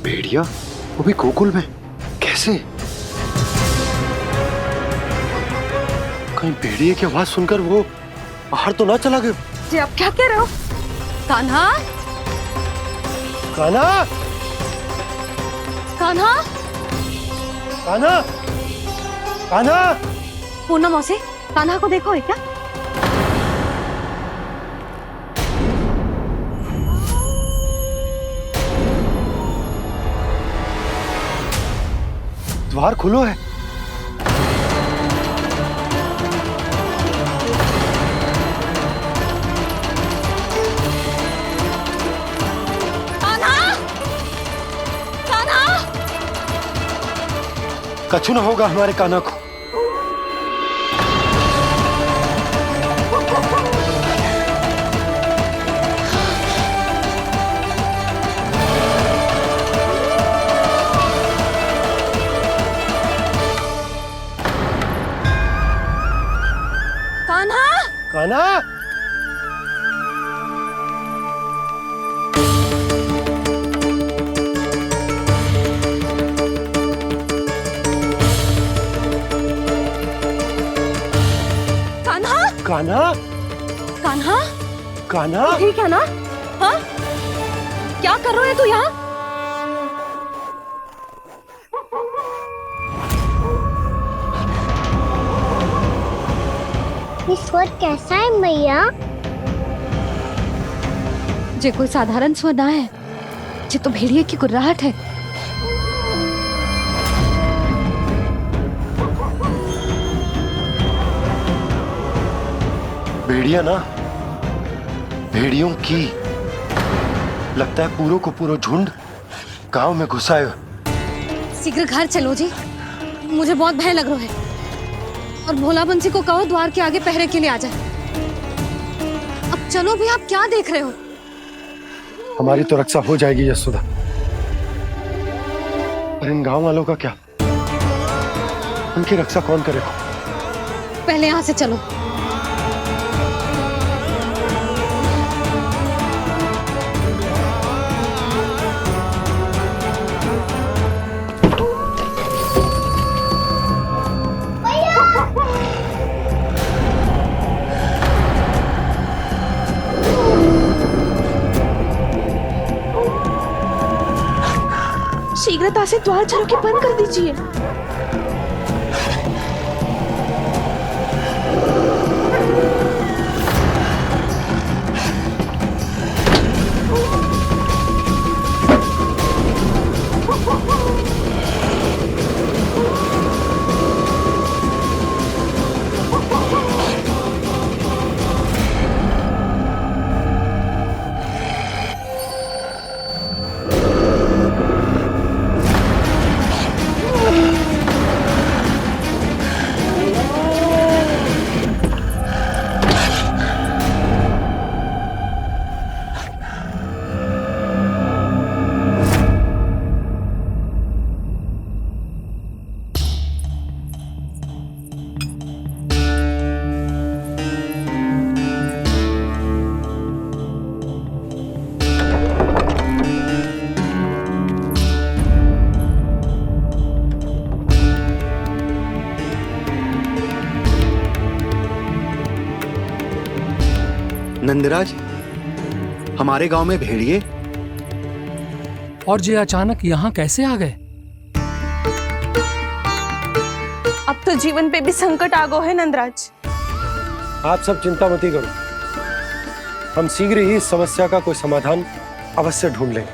भेड़िया, वो भी गोकुल में? कैसे? कहीं भेड़िए की आवाज सुनकर वो बाहर तो ना चला गया? जी आप क्या कह रहे हो? कान्हा, कान्हा, कान्हा, कान्हा, कान्हा! पूनम मौसी, कान्हा को देखो है क्या? द्वार खुलो है। कान्हा, कान्हा! कछु ना होगा हमारे कान्हा को। कान्हा! कान्हा! कान्हा! कान्हा! कान्हा! कान्हा! ठीक है ना? हाँ? क्या कर रहे हो तू यहाँ? ये स्वर कैसा है मैया? जे कोई साधारण स्वर ना है, जे तो भेड़िए की गुर्राहट है। भेड़िया ना, भेड़ियों की लगता है पूरो को पूरो झुंड गांव में घुसा है। शीघ्र घर चलो जी, मुझे बहुत भय लग रहा है। और भोला बंसी को कहो द्वार के आगे पहरे के लिए आ जाए। अब चलो भी, आप क्या देख रहे हो? हमारी तो रक्षा हो जाएगी यशोदा, पर इन गांव वालों का क्या? उनकी रक्षा कौन करेगा? पहले यहाँ से चलो। शीघ्रता से द्वार चारों के बंद कर दीजिए। नंदराज, हमारे गांव में भेड़िए और ये अचानक यहाँ कैसे आ गए? अब तो जीवन पे भी संकट आ गो है नंदराज। आप सब चिंता मत करो, हम शीघ्र ही इस समस्या का कोई समाधान अवश्य ढूंढ लेंगे।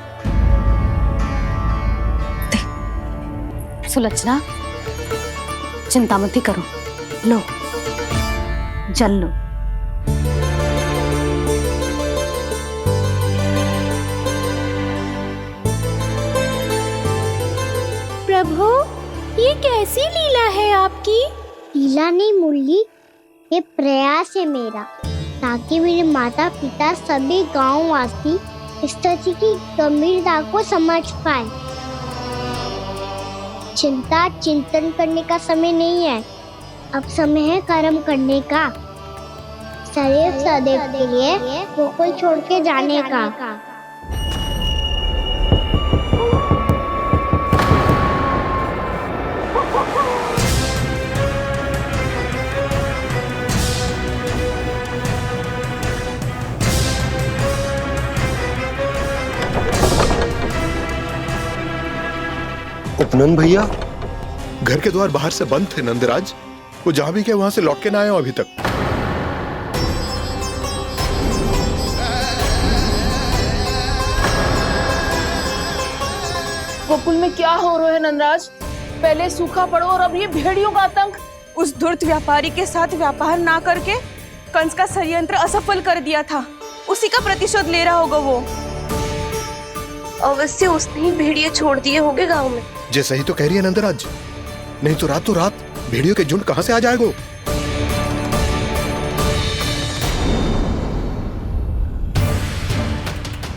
सुलक्षणा, चिंता मत करो, लो जल लो। प्रभु, ये कैसी लीला है आपकी? लीला नहीं मुरली, ये प्रयास है मेरा, ताकि मेरे माता पिता सभी गांव वासी इस स्थिति की गंभीरता को समझ पाए। चिंता चिंतन करने का समय नहीं है, अब समय है कर्म करने का, सदैव सदैव के लिए गोकुल छोड़ के जाने का। नंद भैया, घर के द्वार बाहर से बंद थे नंदराज। वो जहां भी गए वहां से लौट के ना आए हो अभी तक। गोकुल में क्या हो रहा है नंदराज? पहले सूखा पड़ो और अब ये भेड़ियों का आतंक। उस धूर्त व्यापारी के साथ व्यापार ना करके कंस का षड्यंत्र असफल कर दिया था। उसी का प्रतिशोध ले रहा होगा वो। अवश्य उसने ही भेड़िए छोड़ दिए होंगे गांव में। जैसे ही तो कह रही है नंदराज, नहीं तो रात भेड़ियों के झुंड कहां से आ जाएगा?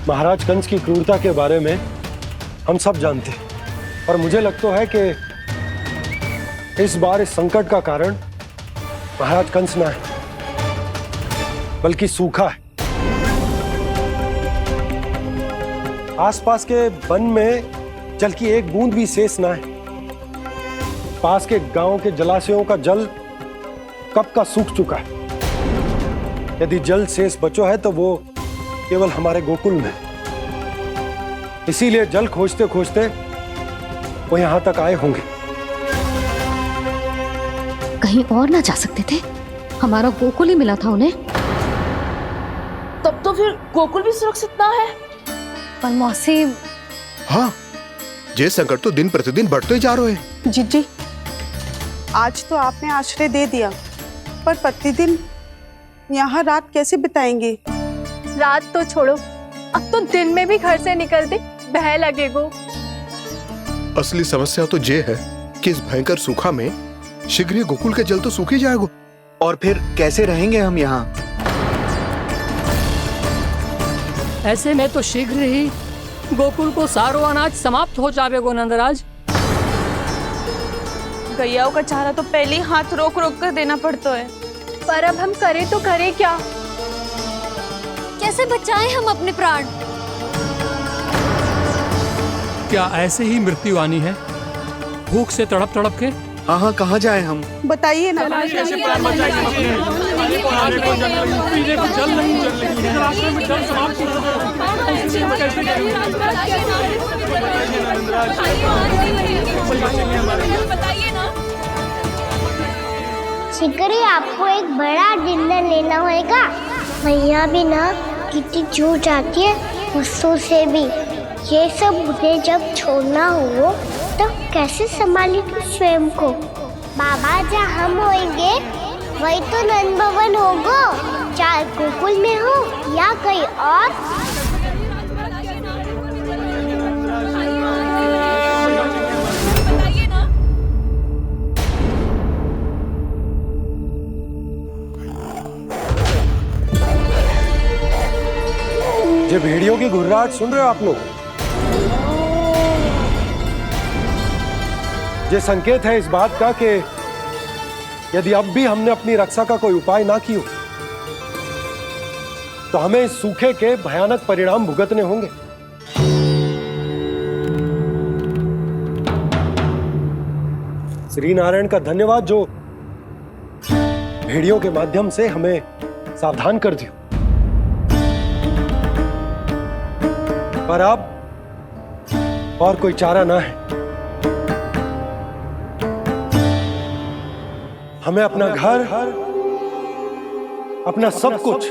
महाराज कंस की क्रूरता के बारे में हम सब जानते हैं, और मुझे लगता है कि इस बार इस संकट का कारण महाराज कंस ना है, बल्कि सूखा है। आसपास के वन में जल की एक बूंद भी शेष ना है। पास के गांव के जलाशयों का जल कब का सूख चुका है। यदि जल शेष बचो है तो वो केवल हमारे गोकुल में। इसीलिए जल खोजते खोजते वो यहां तक आए होंगे। कहीं और ना जा सकते थे? हमारा गोकुल ही मिला था उन्हें। तब तो फिर गोकुल भी सुरक्षित ना है। पर मौसी, हाँ, ये संकट तो दिन प्रतिदिन बढ़ते ही जा रहे हैं। जीजी, आज तो आपने आश्रय दे दिया, पर प्रतिदिन यहाँ रात कैसे बिताएंगे? रात तो छोड़ो, अब तो दिन में भी घर से निकलते भय लगेगो। असली समस्या तो ये है कि इस भयंकर सूखा में शीघ्र ही गोकुल के जल तो सूख ही जाएगा। और फिर कैसे रहेंगे हम यहाँ? ऐसे में तो शीघ्र ही गोकुल को सारो अनाज समाप्त हो जाएगा नंदराज। गैयाओं का चारा तो पहले ही हाथ रोक रोक कर देना पड़ता है। पर अब हम करें तो करें क्या? कैसे बचाएं हम अपने प्राण? क्या ऐसे ही मृत्यु आनी है, भूख से तड़प तड़प के? हाँ, कहाँ जाए हम? बताइए ना। कैसे प्राण बचाएंगे अपने? खाने को जल नहीं, पीने को जल नहीं, रास्ते में जल समाप्त हो शीघ्र ही आपको एक बड़ा डिनर लेना होगा। मैया भी ना कितनी जूझ आती है गुस्सों से भी। ये सब मुझे जब छोड़ना हो तो कैसे संभालेगी स्वयं को? बाबा जहाँ हम होंगे वही तो नंद भवन होगा, चाहे गोकुल में हो या कहीं और। ये भेड़ियों की घुर्राहट सुन रहे हो आप लोग? ये संकेत है इस बात का कि यदि अब भी हमने अपनी रक्षा का कोई उपाय ना किया तो हमें इस सूखे के भयानक परिणाम भुगतने होंगे। श्री नारायण का धन्यवाद जो भेड़ियों के माध्यम से हमें सावधान कर दिया। पर अब और कोई चारा ना है। हमें अपना घर, अपना सब कुछ,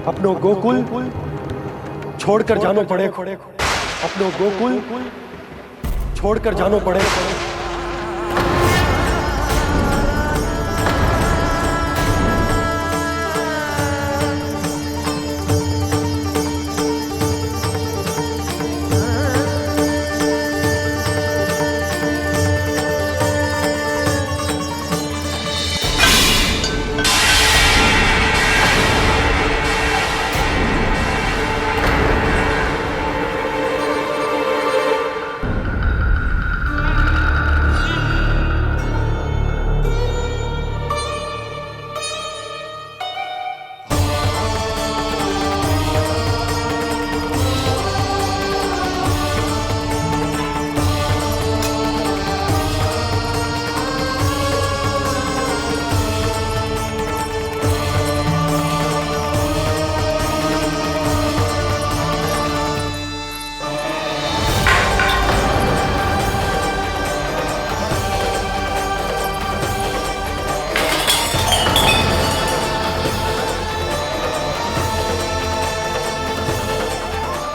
अपनो गोकुल छोड़कर जानो पड़ेगा। अपनो गोकुल छोड़कर जानो पड़ेगा।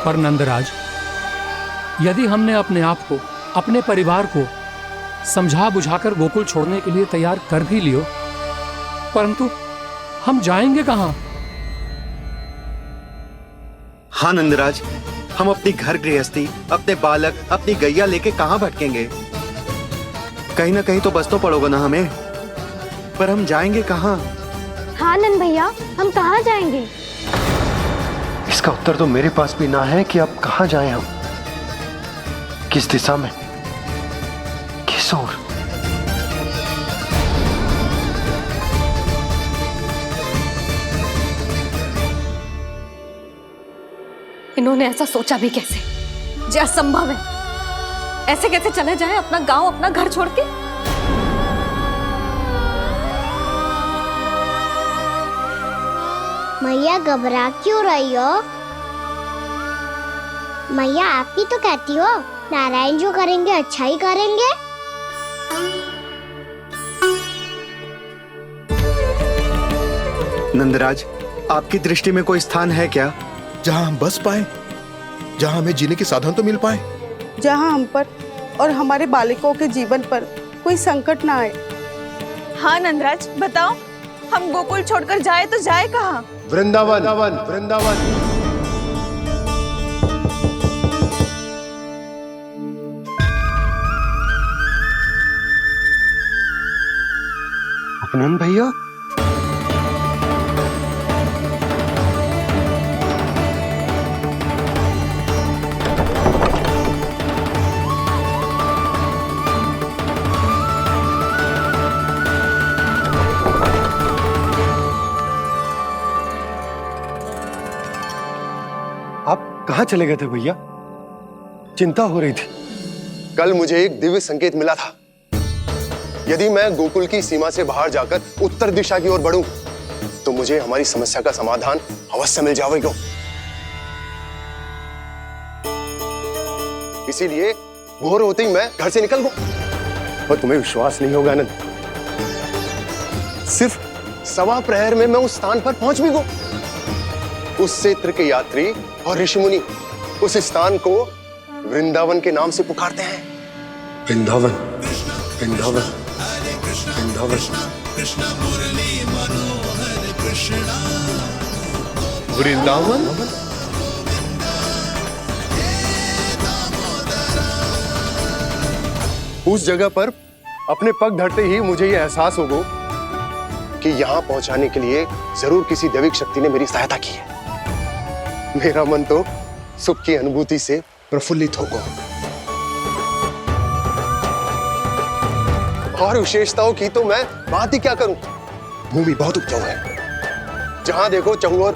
पर नंदराज, यदि हमने अपने आप को, अपने परिवार को समझा बुझाकर गोकुल छोड़ने के लिए तैयार कर भी लियो, परंतु हम जाएंगे कहां? हाँ नंदराज, हम अपनी घर गृहस्थी, अपने बालक, अपनी गैया लेके कहाँ भटकेंगे? कहीं ना कहीं तो बस तो पड़ोगे ना हमें, पर हम जाएंगे कहाँ? हाँ नंद भैया, हम कहाँ जाएंगे? इसका उत्तर तो मेरे पास भी ना है कि अब कहाँ जाएं हम, किस दिशा में, किस ओर। इन्होंने ऐसा सोचा भी कैसे? जो असंभव है। ऐसे कैसे चले जाएं अपना गांव, अपना घर छोड़ के? मैया घबरा क्यों रही हो? मैया आप ही तो कहती हो नारायण जो करेंगे अच्छा ही करेंगे। नंदराज, आपकी दृष्टि में कोई स्थान है क्या जहां हम बस पाए, जहां हमें जीने के साधन तो मिल पाए, जहाँ हम पर और हमारे बालकों के जीवन पर कोई संकट ना आए। हाँ नंदराज, बताओ, हम गोकुल छोड़कर जाए तो जाए कहाँ? वृंदावन, वृंदावन। अपनन भैया, आप कहाँ चले गए थे भैया? चिंता हो रही थी। कल मुझे एक दिव्य संकेत मिला था। यदि मैं गोकुल की सीमा से बाहर जाकर उत्तर दिशा की ओर बढ़ूं, तो मुझे हमारी समस्या का समाधान अवश्य मिल जाएगा। इसीलिए भोर होते ही मैं घर से निकल गया। और तुम्हें विश्वास नहीं होगा आनंद, सिर्फ सवा प्रहर में मैं उस स्थान पर पहुंच भी गया। उस क्षेत्र के यात्री और ऋषिमुनि उस स्थान को वृंदावन के नाम से पुकारते हैं। वृंदावन, वृंदावन, वृंदावन। वृंदावन? उस जगह पर अपने पग धरते ही मुझे यह एहसास होगा कि यहां पहुंचाने के लिए जरूर किसी दैविक शक्ति ने मेरी सहायता की है। मेरा मन तो सुख की अनुभूति से प्रफुल्लित हो गया। और विशेषताओं की तो मैं बात ही क्या करूं। भूमि बहुत उपजाऊ है, जहां देखो चहुओर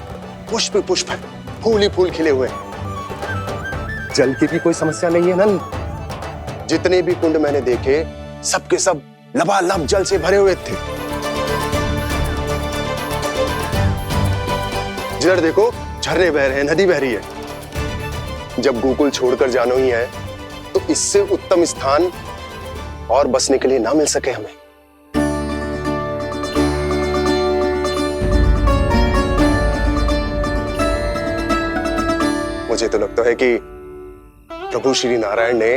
पुष्प पुष्प है, फूल ही फूल खिले हुए हैं। जल की भी कोई समस्या नहीं है नंद। जितने भी कुंड मैंने देखे, सबके सब लबालब जल से भरे हुए थे। जिधर देखो झरने बह रहे हैं, नदी बह रही है। जब गोकुल छोड़कर जाना ही है, तो इससे उत्तम स्थान और बसने के लिए ना मिल सके हमें। मुझे तो लगता है कि प्रभु श्री नारायण ने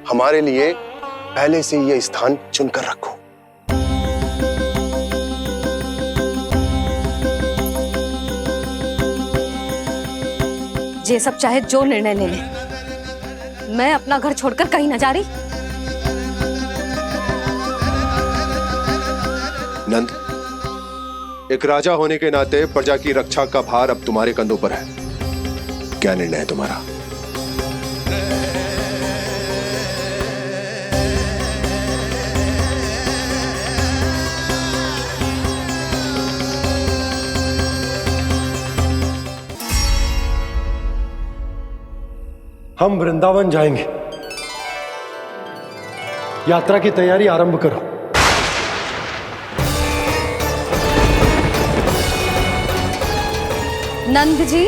हमारे लिए पहले से यह स्थान चुनकर रखो। ये सब चाहे जो निर्णय ले ले, मैं अपना घर छोड़कर कहीं न जा रही। नंद, एक राजा होने के नाते प्रजा की रक्षा का भार अब तुम्हारे कंधों पर है। क्या निर्णय है तुम्हारा? हम वृंदावन जाएंगे। यात्रा की तैयारी आरंभ करो। नंद जी,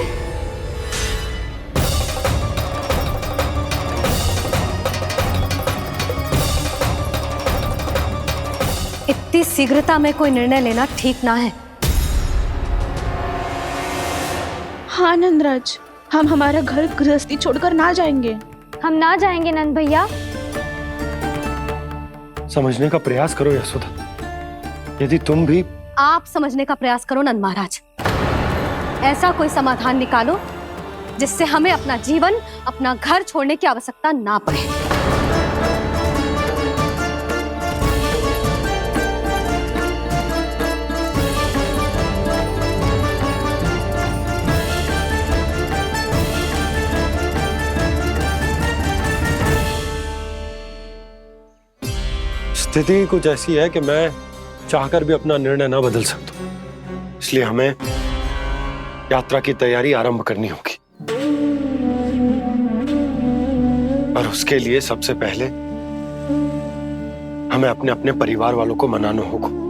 इतनी शीघ्रता में कोई निर्णय लेना ठीक ना है। हाँ नंदराज, हम हमारा घर गृहस्थी छोड़कर ना जाएंगे। हम ना जाएंगे नंद भैया। समझने का प्रयास करो यशोदा। यदि तुम भी आप समझने का प्रयास करो नंद महाराज। ऐसा कोई समाधान निकालो जिससे हमें अपना जीवन, अपना घर छोड़ने की आवश्यकता ना पड़े। स्थिति कुछ ऐसी है कि मैं चाहकर भी अपना निर्णय ना बदल सकता, इसलिए हमें यात्रा की तैयारी आरंभ करनी होगी। और उसके लिए सबसे पहले हमें अपने अपने परिवार वालों को मनाना होगा।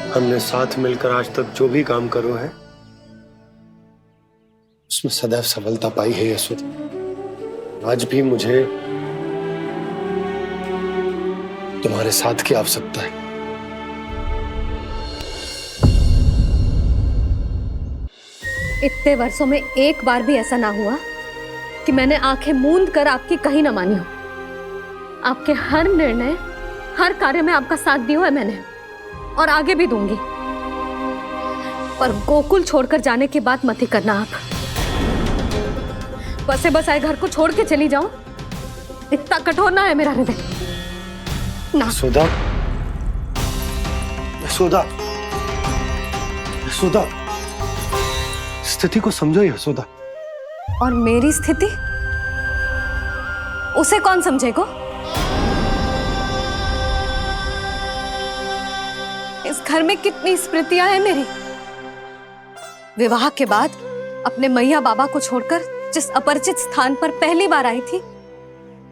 हमने साथ मिलकर आज तक जो भी काम करो है उसमें सदैव सफलता पाई है यशोदा। आज भी मुझे तुम्हारे साथ की आवश्यकता है। इतने वर्षों में एक बार भी ऐसा ना हुआ कि मैंने आंखें मूंद कर आपकी कहीं ना मानी हो। आपके हर निर्णय, हर कार्य में आपका साथ दिया है मैंने, और आगे भी दूंगी। पर गोकुल छोड़कर जाने की बात मत ही करना आप। बसे बसाए घर को छोड़ के चली जाऊं, इतना कठोर ना है मेरा हृदय ना। यशोदा, यशोदा, यशोदा, स्थिति को समझो यशोदा। और मेरी स्थिति उसे कौन समझेगा? इस घर में कितनी स्मृतियां हैं मेरी। विवाह के बाद अपने मैया बाबा को छोड़कर जिस अपरिचित स्थान पर पहली बार आई थी,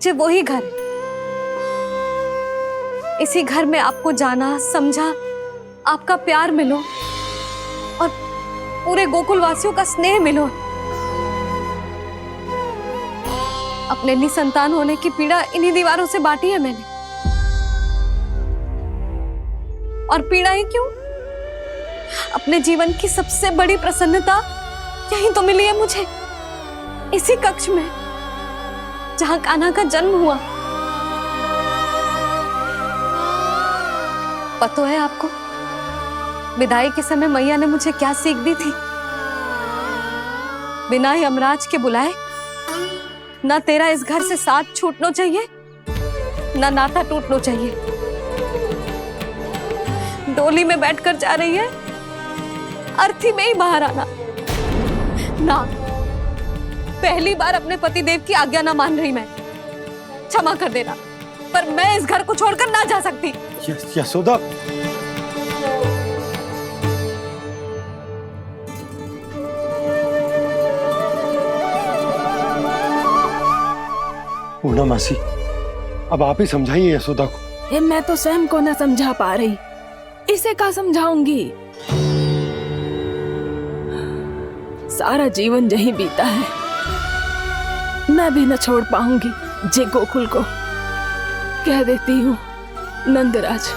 जो वही घर है। इसी घर में आपको जाना, समझा, आपका प्यार मिलो और पूरे गोकुल वासियों का स्नेह मिलो। अपने निसंतान होने की पीड़ा इन्हीं दीवारों से बांटी है मैंने। और पीड़ा ही क्यों? अपने जीवन की सबसे बड़ी प्रसन्नता यही तो मिली है मुझे, इसी कक्ष में जहां कान्हा का जन्म हुआ। पता है आपको विदाई के समय मैया ने मुझे क्या सीख दी थी? बिना ही यमराज के बुलाए ना तेरा इस घर से साथ छूटना चाहिए, ना नाता टूटना चाहिए। डोली में बैठकर जा रही है, अर्थी में ही बाहर आना ना। पहली बार अपने पतिदेव की आज्ञा ना मान रही मैं, क्षमा कर देना, पर मैं इस घर को छोड़कर ना जा सकती। यशोदा, पूर्णा मासी, अब आप ही समझाइए यशोदा को। मैं तो स्वयं को न समझा पा रही, इसे क्या समझाऊंगी? सारा जीवन यही बीता है, मैं भी न छोड़ पाऊंगी जे गोकुल को। कह देती हूँ नंदराज।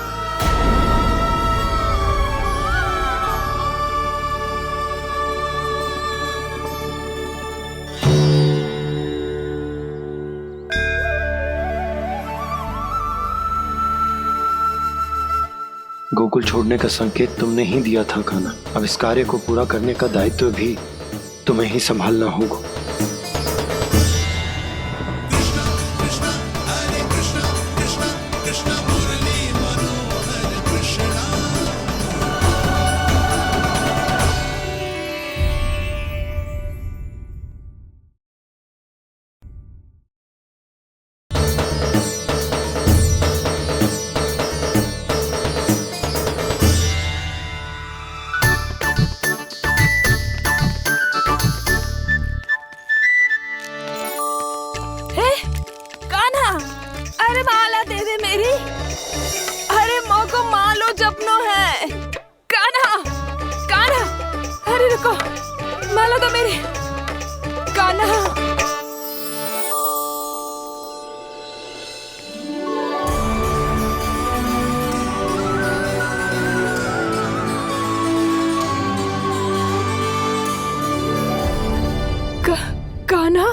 गोकुल छोड़ने का संकेत तुमने ही दिया था कान्हा। अब इस कार्य को पूरा करने का दायित्व भी तुम्हें ही संभालना होगा। सपनों है। कान्हा, कान्हा, अरे रुको, माला तो मेरी। कान्हा, कान्हा,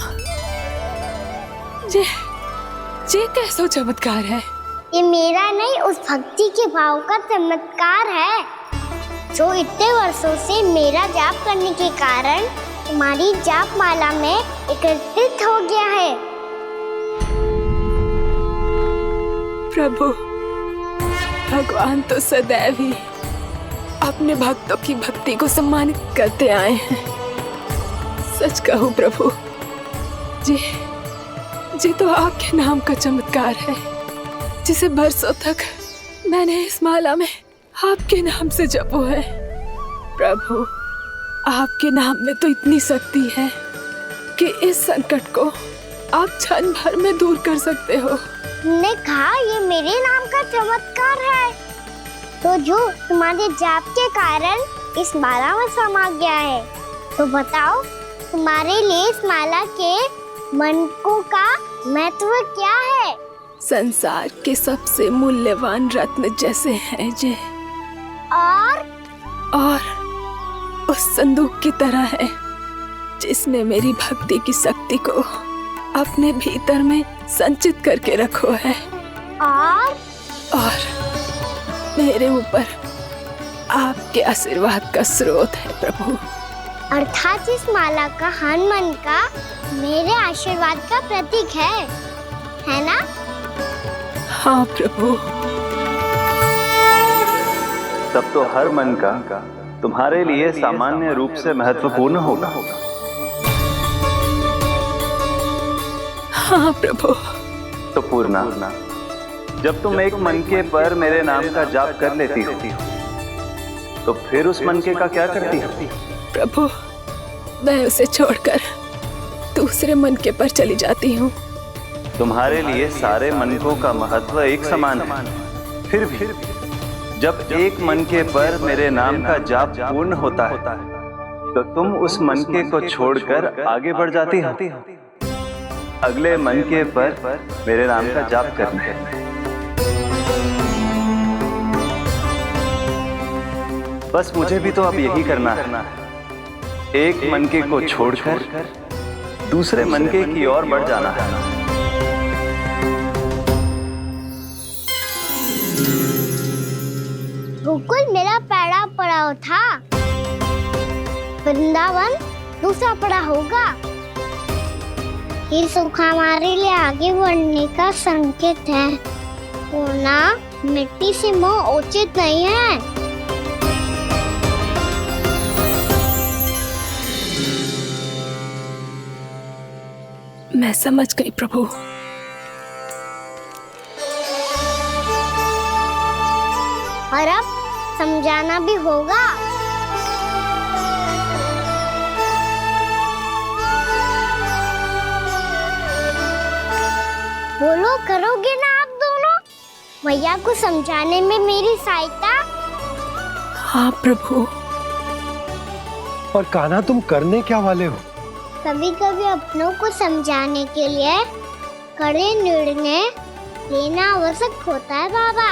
जे कैसो चमत्कार है। ये मेरा नहीं, उस भक्ति के भाव का चमत्कार है जो इतने वर्षों से मेरा जाप करने के कारण तुम्हारी जाप माला में एकत्रित हो गया है। प्रभु, भगवान तो सदैव ही अपने भक्तों की भक्ति को सम्मानित करते आए हैं। सच कहूं प्रभु, जी तो आपके नाम का चमत्कार है, जिसे बरसों तक मैंने इस माला में आपके नाम से जपो है। प्रभु, आपके नाम में तो इतनी शक्ति है कि इस संकट को आप क्षण भर में दूर कर सकते हो। तुमने कहा ये मेरे नाम का चमत्कार है, तो जो तुम्हारे जाप के कारण इस माला में समा गया है, तो बताओ तुम्हारे लिए इस माला के मनकों का महत्व क्या है? संसार के सबसे मूल्यवान रत्न जैसे हैं जे, और उस संदूक की तरह है जिसने मेरी भक्ति की शक्ति को अपने भीतर में संचित करके रखो है। और मेरे ऊपर आपके आशीर्वाद का स्रोत है प्रभु। अर्थात इस माला का हनुमान का मेरे आशीर्वाद का प्रतीक है ना? हाँ प्रभु। तब तो हर मन का तुम्हारे लिए सामान्य रूप से महत्वपूर्ण होगा। हाँ प्रभु। तो पूर्णा, जब तुम एक मनके पर मेरे नाम का जाप कर लेती हो, तो फिर उस मनके का क्या करती हो? प्रभु, मैं उसे छोड़कर दूसरे मनके पर चली जाती हूँ। तुम्हारे लिए सारे मनकों का महत्व एक समान है। फिर भी जब एक मनके पर मेरे नाम का जाप पूर्ण होता है, तो तुम उस मनके को छोड़कर आगे बढ़ जाती हो अगले मनके पर मेरे नाम का जाप करने। बस मुझे भी तो अब यही करना है, एक मनके को छोड़कर दूसरे मनके की ओर बढ़ जाना है। गोकुल मेरा पहला पड़ाव था, वृंदावन दूसरा पड़ा होगा। ये सुख हमारे लिए आगे बढ़ने का संकेत है, होना मिट्टी से मोह उचित नहीं है। मैं समझ गई प्रभु। और अब समझाना भी होगा। बोलो, करोगे ना आप दोनों? मैया को समझाने में मेरी सहायता? हाँ प्रभु। और कान्हा, तुम करने क्या वाले हो? कभी कभी अपनों को समझाने के लिए कड़े निर्णय लेना आवश्यक होता है बाबा।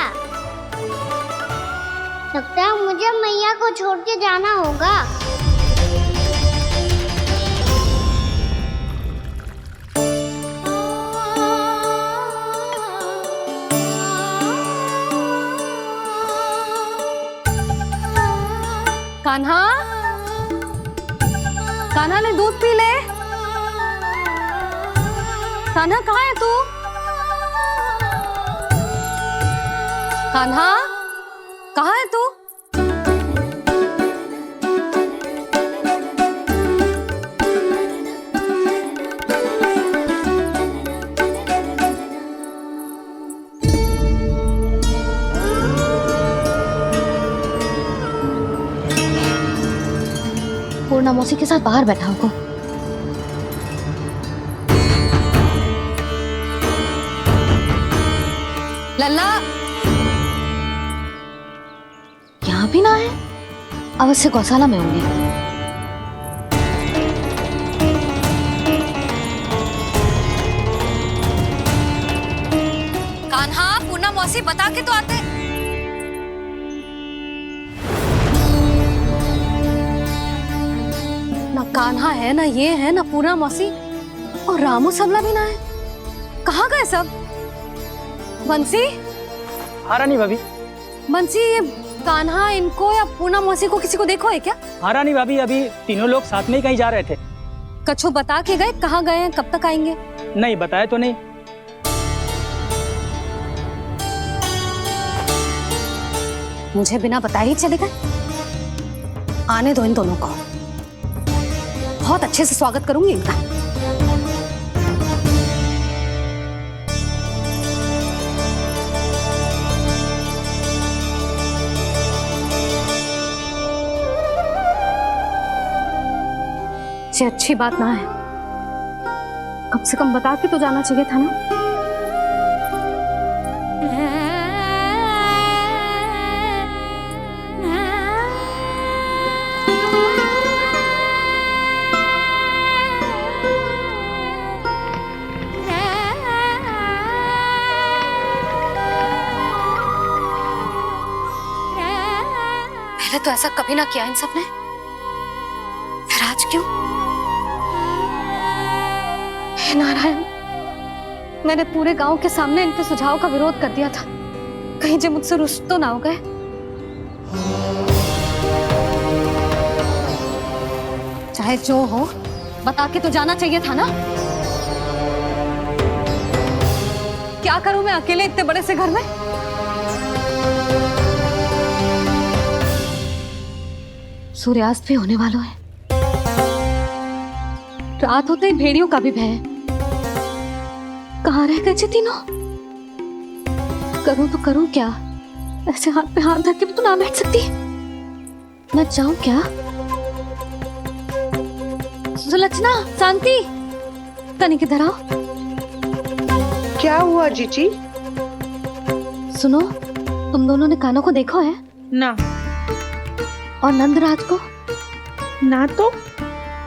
लगता है मुझे मैया को छोड़ के जाना होगा। कान्हा, कान्हा ने दूध पी ले। कान्हा कहाँ है तू? कान्हा, कहाँ है तू? पूर्णा मौसी के साथ बाहर बैठा होगा। लल्ला, भी ना आए? अवश्य गौशाला में होंगे। कान्हा, पूना मौसी बता के तो आते। ना कान्हा है, ना ये है, ना पूना मौसी, और रामू सबला भी ना है। कहाँ गए सब? बंसी? हाँ रानी भाभी। बंसी, ये कान्हा इनको या पूना मौसी को किसी को देखो है क्या? हाँ रानी भाभी, अभी तीनों लोग साथ में ही कहीं जा रहे थे। कछु बता के गए कहाँ गए हैं, कब तक आएंगे? नहीं बताया तो नहीं। मुझे बिना बताए ही चले गए? आने दो इन दोनों को, बहुत अच्छे से स्वागत करूंगी इनका। ये अच्छी बात ना है, कम से कम बता के तो जाना चाहिए था ना। पहले तो ऐसा कभी ना किया इन सब ने, फिर आज क्यों? हे नारायण, मैंने पूरे गांव के सामने इनके सुझाव का विरोध कर दिया था, कहीं जे मुझसे रुष्ट तो ना हो गए। चाहे जो हो, बता के तो जाना चाहिए था ना। क्या करूं मैं अकेले इतने बड़े से घर में? सूर्यास्त भी होने वाला है, रात होते ही भेड़ियों का भी भय है। कहाँ रह गए तीनों? करूं तो करूं क्या? ऐसे हाथ पे हाथ धर के भी तो ना बैठ सकती। मैं जाऊं क्या? सुलक्षणा, शांति, तनिक इधर आओ। क्या हुआ जीजी? सुनो, तुम दोनों ने कान्हा को देखा है? ना। और नंदराज को? ना तो।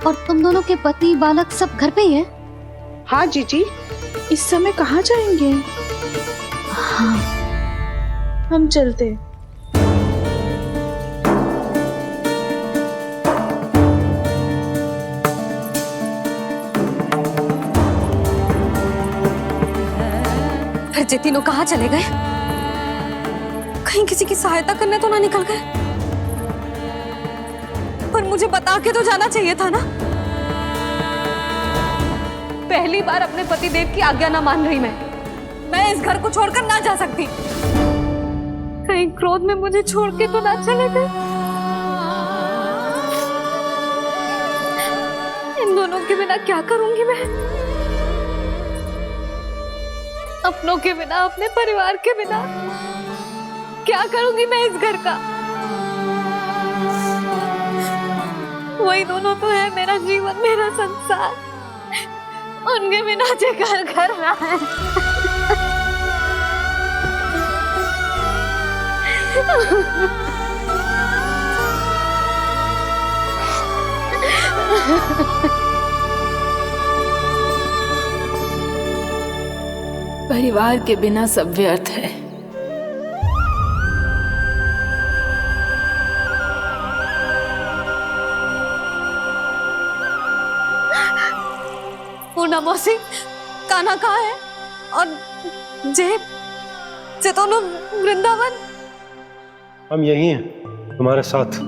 और तुम दोनों के पति बालक सब घर पे ही हैं? हाँ जीजी। इस समय कहाँ जाएंगे? हाँ। हम चलते। फिर ये तीनों कहाँ चले गए? कहीं किसी की सहायता करने तो ना निकल गए? पर मुझे बता के तो जाना चाहिए था ना। पहली बार अपने पतिदेव की आज्ञा ना मान रही मैं इस घर को छोड़कर ना जा सकती। कहीं क्रोध में मुझे छोड़ के तो ना चले गए। इन दोनों के बिना क्या करूंगी मैं? अपनों के बिना, अपने परिवार के बिना क्या करूंगी मैं इस घर का? वही दोनों तो है मेरा जीवन, मेरा संसार। उनके बिना जे घर घर रहा है। परिवार के बिना सब व्यर्थ है। पूना मौसी, कान्हा कहाँ है? और जे दोनों वृंदावन? हम यही हैं, तुम्हारे साथ।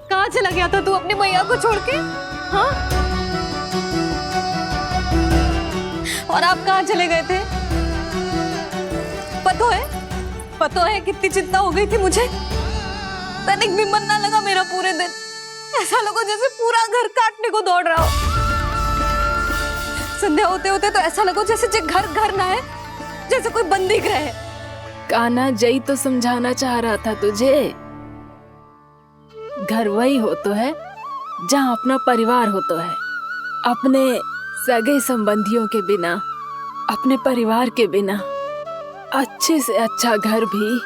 कहाँ चला गया था तू अपनी मैया को छोड़ के? हाँ? और आप कहाँ चले गए थे? पता है कितनी चिंता हो गई थी मुझे। तनिक भी मन ना लगा मेरा पूरे दिन। ऐसा लगा जैसे पूरा घर काटने को दौड़ रहा हो। संध्या होते होते तो ऐसा लगा जैसे घर घर ना है, जैसे कोई बंदी गृह है। कान्हा जई तो समझाना चाह रहा था तुझे। घर वही हो तो है जहाँ अपना परिवार हो तो है। अपने सगे संबंधियों के बिना, अपने परिवार के बिना अच्छे से अच्छा घर भी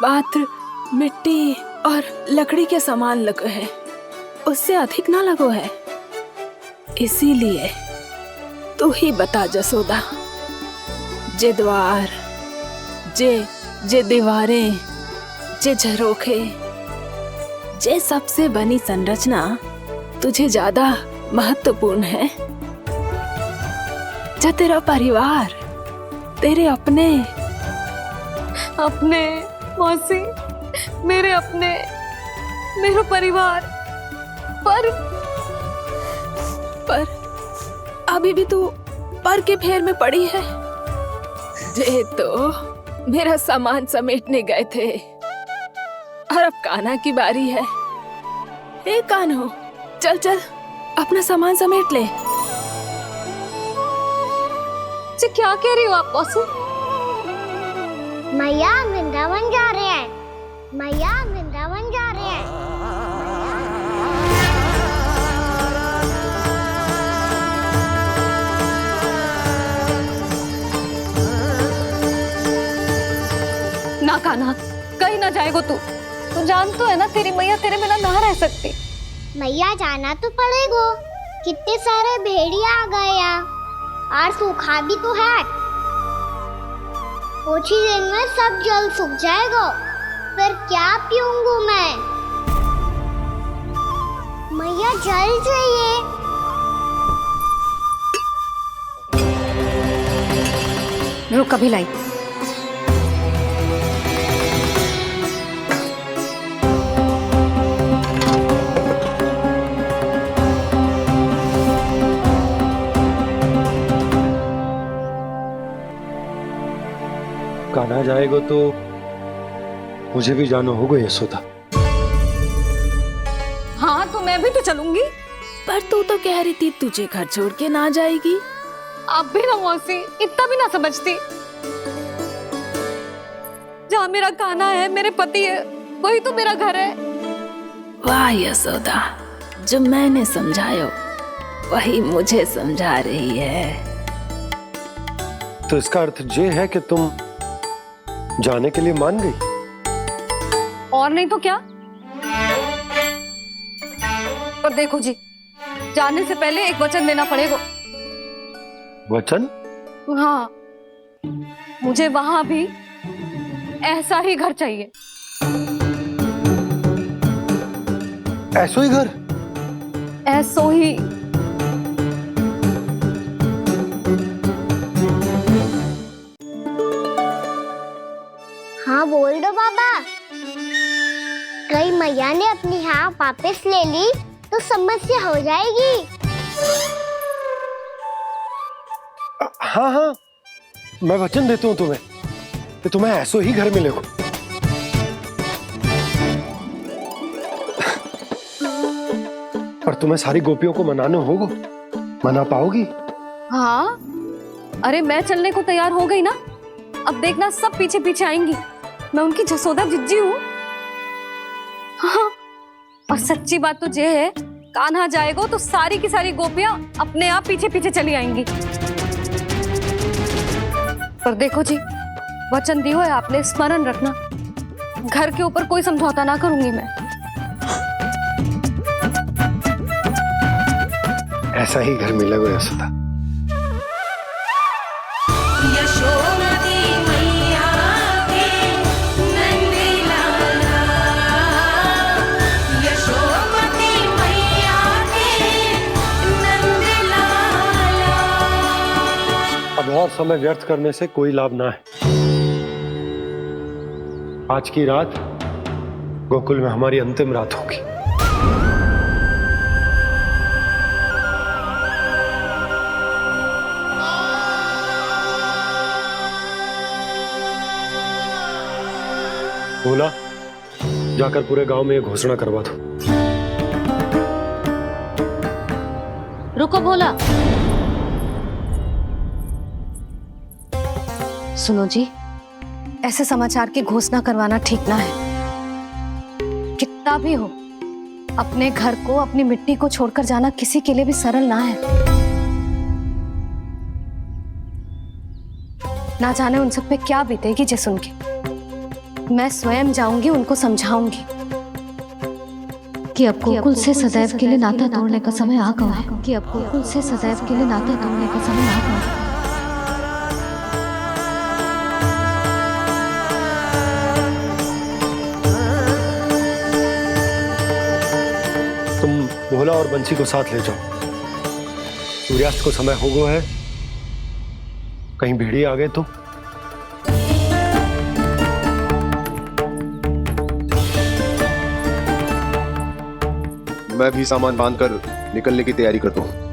मात्र मिट्टी और लकड़ी के समान लगो है, उससे अधिक ना लगो है। इसीलिए तू ही बता जसोदा, जे द्वार, जे दीवारें, जे झरोखे, जे सबसे बनी संरचना तुझे ज्यादा महत्वपूर्ण है? जो तेरा परिवार, तेरे अपने मौसी, मेरे अपने, मेरा परिवार, पर अभी भी तू पर के फेर में पड़ी है। जे तो मेरा सामान समेटने गए थे और अब कान्हा की बारी है। हे कान्हो, चल चल अपना सामान समेट ले। जी क्या कह रही हो आप मौसी? मैया वृंदावन जा रहे हैं, मैया वृंदावन जा रहे हैं। ना कान्हा, कहीं ना जाएगो तू जान तो है ना तेरी मैया तेरे बिना ना रह सकती। मैया जाना तो पड़ेगा, कितने सारे भेड़िया आ गए यहाँ और सूखा भी तो है। कुछ ही दिन में सब जल सूख जाएगा, फिर क्या पीऊंगी मैं? मैया जल चाहिए। रुक अभी लाई। कान्हा जाएगा तो मुझे भी जाना होगा यशोदा। हाँ तो मैं भी तो चलूंगी। पर तू तो कह रही थी तुझे घर छोड़ के ना जाएगी। आप भी ना मौसी, इतना भी ना समझती। जहाँ मेरा कान्हा है, मेरे पति है, वही तो मेरा घर है। वाह यशोदा, जो मैंने समझायो वही मुझे समझा रही है। तो इसका अर्थ ये है कि तुम जाने के लिए मान गई? और नहीं तो क्या। पर देखो जी, जाने से पहले एक वचन देना पड़ेगा। वचन? हाँ, मुझे वहां भी ऐसा ही घर चाहिए। ऐसो ही घर? ऐसो ही। हाँ बोल दो बाबा। कहीं मैया ने अपनी हाँ वापस ले ली तो समस्या हो जाएगी। हाँ हाँ, मैं वचन देता हूँ तुम्हें कि तुम्हें ऐसो ही घर मिलेगा। पर तुम्हें सारी गोपियों को मनाना होगा। मना पाओगी? हाँ, अरे मैं चलने को तैयार हो गई ना। अब देखना सब पीछे पीछे आएंगी। मैं उनकी जसोदा जिज्जी हूँ। हाँ, और सच्ची बात तो ये है, कान्हा जाएगा तो सारी की सारी गोपियां अपने आप पीछे पीछे चली आएंगी। पर देखो जी, वचन दियो है आपने, स्मरण रखना। घर के ऊपर कोई समझौता ना करूंगी मैं। ऐसा ही घर मिलेगा यशोदा। अब और समय व्यर्थ करने से कोई लाभ ना है। आज की रात गोकुल में हमारी अंतिम रात होगी। बोला, जाकर पूरे गांव में ये घोषणा करवा दो। रुको भोला। सुनो जी, ऐसे समाचार की घोषणा करवाना ठीक ना है। कितना भी हो, अपने घर को, अपनी मिट्टी को छोड़कर जाना किसी के लिए भी सरल ना है। ना जाने उन सब पे क्या बीतेगी जे सुन के। मैं स्वयं जाऊंगी, उनको समझाऊंगी कि अब गोकुल से सदैव के लिए नाता तोड़ने का समय आ गया है। कि अब गोकुल से सदैव के लिए नाता तोड़ने का समय आ गया है। तुम भोला और बंसी को साथ ले जाओ। सूर्यास्त को समय हो गया है, कहीं भेड़िए आ गए तो। मैं भी सामान बांधकर निकलने की तैयारी करता हूँ।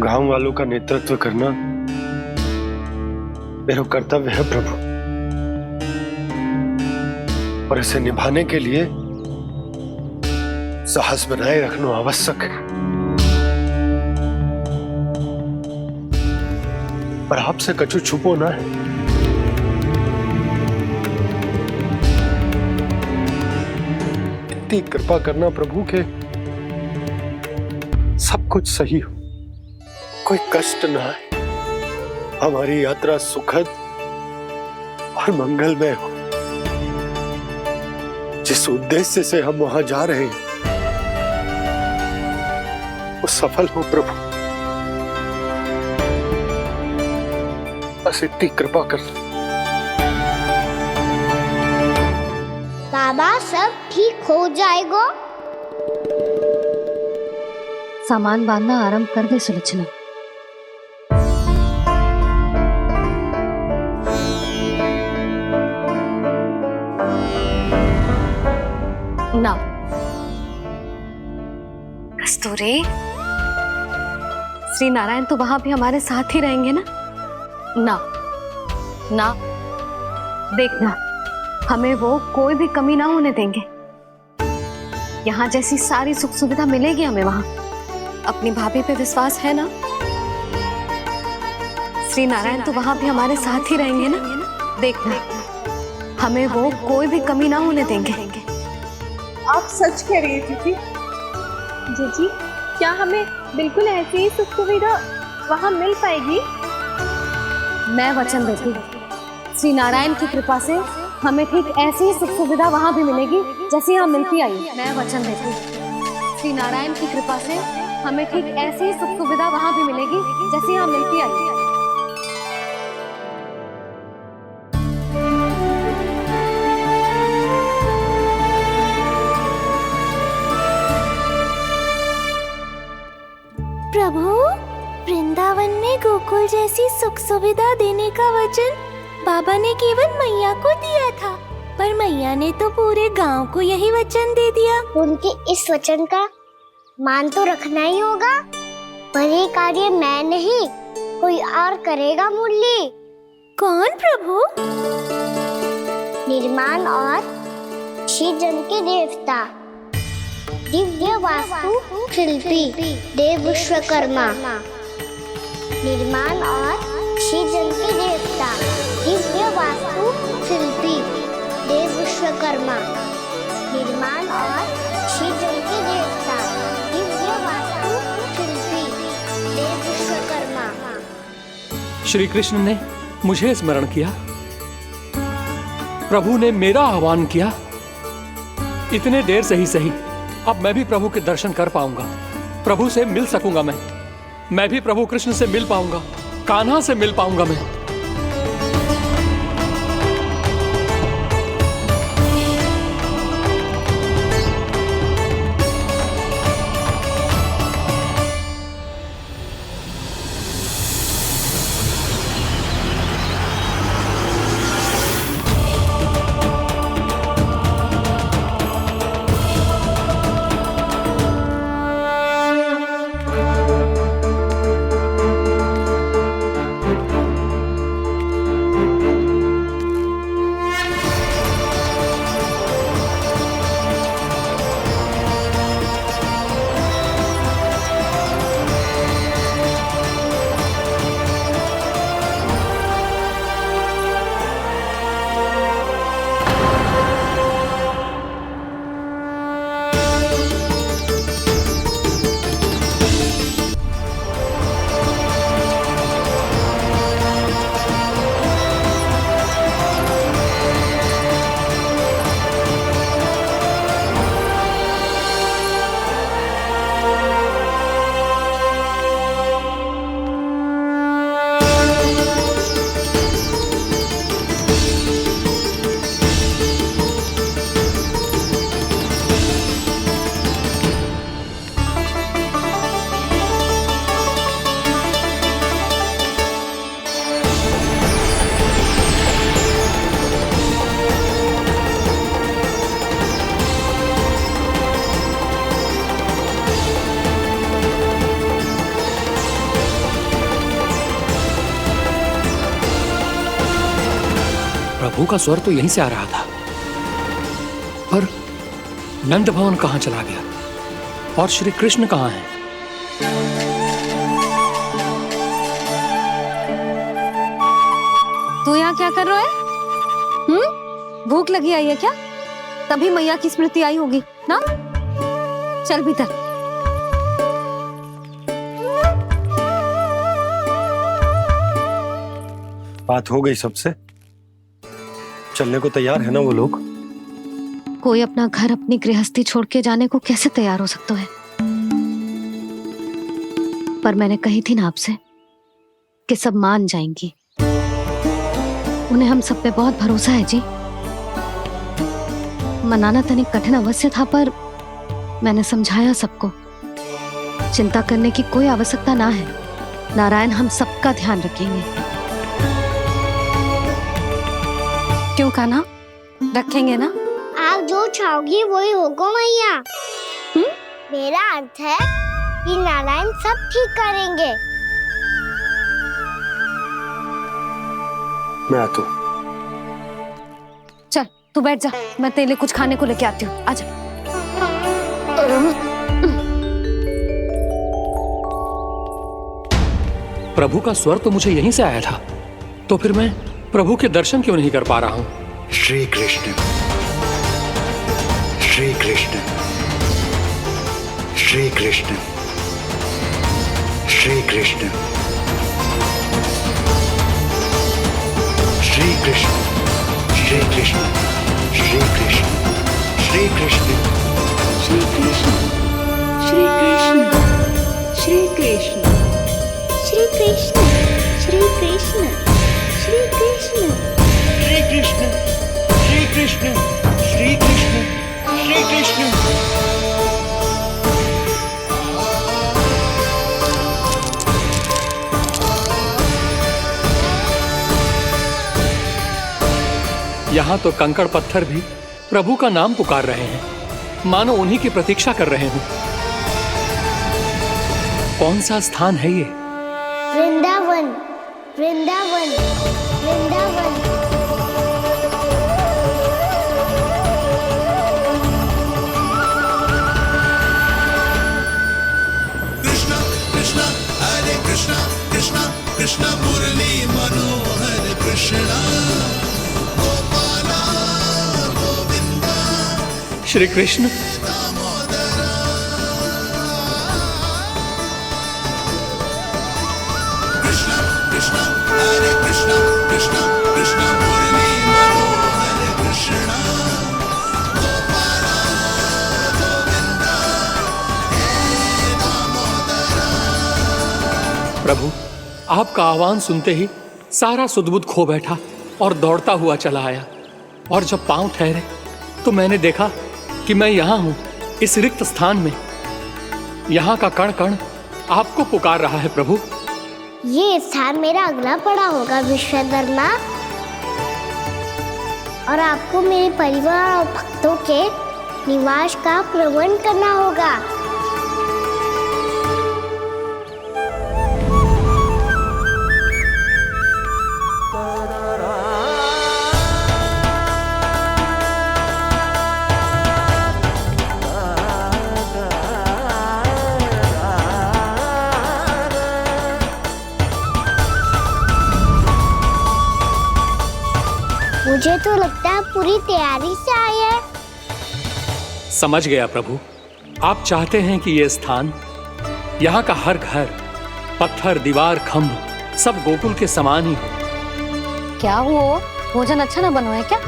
गांव वालों का नेतृत्व करना मेरा कर्तव्य है प्रभु, और इसे निभाने के लिए साहस बनाए रखना आवश्यक है। पर आपसे कछु छुपो ना है। इतनी कृपा करना प्रभु के सब कुछ सही हो, कोई कष्ट ना है, हमारी यात्रा सुखद और मंगलमय हो। जिस उद्देश्य से हम वहां जा रहे हैं वो सफल हो प्रभु, बस इतनी कृपा कर। बाबा सब ठीक हो जाएगा। सामान बांधना आरंभ कर दे सुलोचना। ना कस्तूरी, श्री नारायण तो वहां भी हमारे साथ ही रहेंगे ना? ना ना, देखना हमें वो कोई भी कमी ना होने देंगे। यहाँ जैसी सारी सुख सुविधा मिलेगी हमें वहां। अपनी भाभी पे विश्वास है ना? श्री नारायण तो वहां भी हमारे साथ ही रहेंगे ना? देखना हमें वो कोई भी कमी ना होने देंगे। आप सच कह रही है दीदी? जीजी, क्या हमें बिल्कुल ऐसी ही सुख सुविधा वहाँ मिल पाएगी? मैं वचन देती हूँ, श्री नारायण की कृपा से हमें ठीक ऐसी ही सुख सुविधा वहाँ भी मिलेगी जैसी यहाँ मिलती आई। मैं वचन देती हूँ, श्री नारायण की कृपा से हमें ठीक ऐसी ही सुख सुविधा वहाँ भी मिलेगी जैसी यहाँ मिलती आई। प्रभु, वृंदावन में गोकुल जैसी सुख सुविधा देने का वचन बाबा ने केवल मैया को दिया था, पर मैया ने तो पूरे गांव को यही वचन दे दिया। उनके इस वचन का मान तो रखना ही होगा, पर ये कार्य मैं नहीं कोई और करेगा। मुरली कौन प्रभु? निर्माण और श्रीजन के देवता, दिव्य वास्तु शिल्पी देव विश्वकर्मा। निर्माण और श्रीजन के देवता, दिव्य वास्तु शिल्पी देव विश्वकर्मा। निर्माण और श्रीजन के देवता, दिव्य वास्तु शिल्पी देव विश्वकर्मा। श्री कृष्ण ने मुझे स्मरण किया, प्रभु ने मेरा आह्वान किया। इतने देर से ही सही, अब मैं भी प्रभु के दर्शन कर पाऊंगा, प्रभु से मिल सकूंगा। मैं भी प्रभु कृष्ण से मिल पाऊंगा, कान्हा से मिल पाऊंगा मैं। प्रभु का स्वर तो यहीं से आ रहा था, पर नंद भवन कहाँ चला गया और श्री कृष्ण कहाँ हैं? तू यहाँ क्या कर रहा है? भूख लगी आई है क्या? तभी मैया की स्मृति आई होगी ना? चल भीतर। बात हो गई सबसे? चलने को तैयार है ना वो लोग? कोई अपना घर अपनी गृहस्थी छोड़ के जाने को कैसे तैयार हो सकता है? पर मैंने कही थी ना आपसे कि सब मान जाएंगी। उन्हें हम सब पे बहुत भरोसा है जी। मनाना तनिक कठिन अवश्य था, पर मैंने समझाया सबको। चिंता करने की कोई आवश्यकता ना है। नारायण हम सबका ध्यान रखेंगे। क्यों कान्हा, रखेंगे ना? आप जो चाहोगी वही होगा मैया। मेरा अर्थ है कि नारायण सब ठीक करेंगे। मैं आता हूँ। चल तू बैठ जा, मैं तेरे लिए कुछ खाने को लेके आती हूँ। आजा। प्रभु का स्वर तो मुझे यहीं से आया था, तो फिर मैं प्रभु के दर्शन क्यों नहीं कर पा रहा हूँ? श्री कृष्ण, श्री कृष्ण, श्री कृष्ण, श्री कृष्ण, श्री कृष्ण, श्री कृष्ण, श्री कृष्ण, श्री कृष्ण, श्री कृष्ण, श्री कृष्ण, श्री कृष्ण, श्री कृष्ण, श्री कृष्ण, श्री कृष्ण, श्री कृष्ण, श्री कृष्ण, श्री कृष्ण, श्री कृष्ण। यहाँ तो कंकड़ पत्थर भी प्रभु का नाम पुकार रहे हैं, मानो उन्हीं की प्रतीक्षा कर रहे हों। कौन सा स्थान है ये? वृंदावन, वृंदावन, वृंदावन। कृष्णा कृष्णा हरे कृष्णा, कृष्णा कृष्णा मुरली मनोहर कृष्णा, गोपाला गोविंदा। श्री कृष्ण, कृष्णा कृष्णा हरे कृष्णा, कृष्णा कृष्णा मुरली मनोहर कृष्णा, गोपाला गोविंदा हे दामोदरा। प्रभु आपका आह्वान सुनते ही सारा सुध-बुध खो बैठा और दौड़ता हुआ चला आया, और जब पांव ठहरे तो मैंने देखा कि मैं यहाँ हूँ, इस रिक्त स्थान में। यहाँ का कण कण आपको पुकार रहा है प्रभु। ये स्थान मेरा अगला पड़ा होगा विश्वकर्मा, और आपको मेरे परिवार और भक्तों के निवास का प्रबंध करना होगा। मुझे तो लगता है पूरी तैयारी से आए हैं। समझ गया प्रभु, आप चाहते हैं कि ये स्थान, यहाँ का हर घर, पत्थर, दीवार, खंभ सब गोकुल के समान ही हो। क्या हुआ? भोजन अच्छा ना बना है क्या?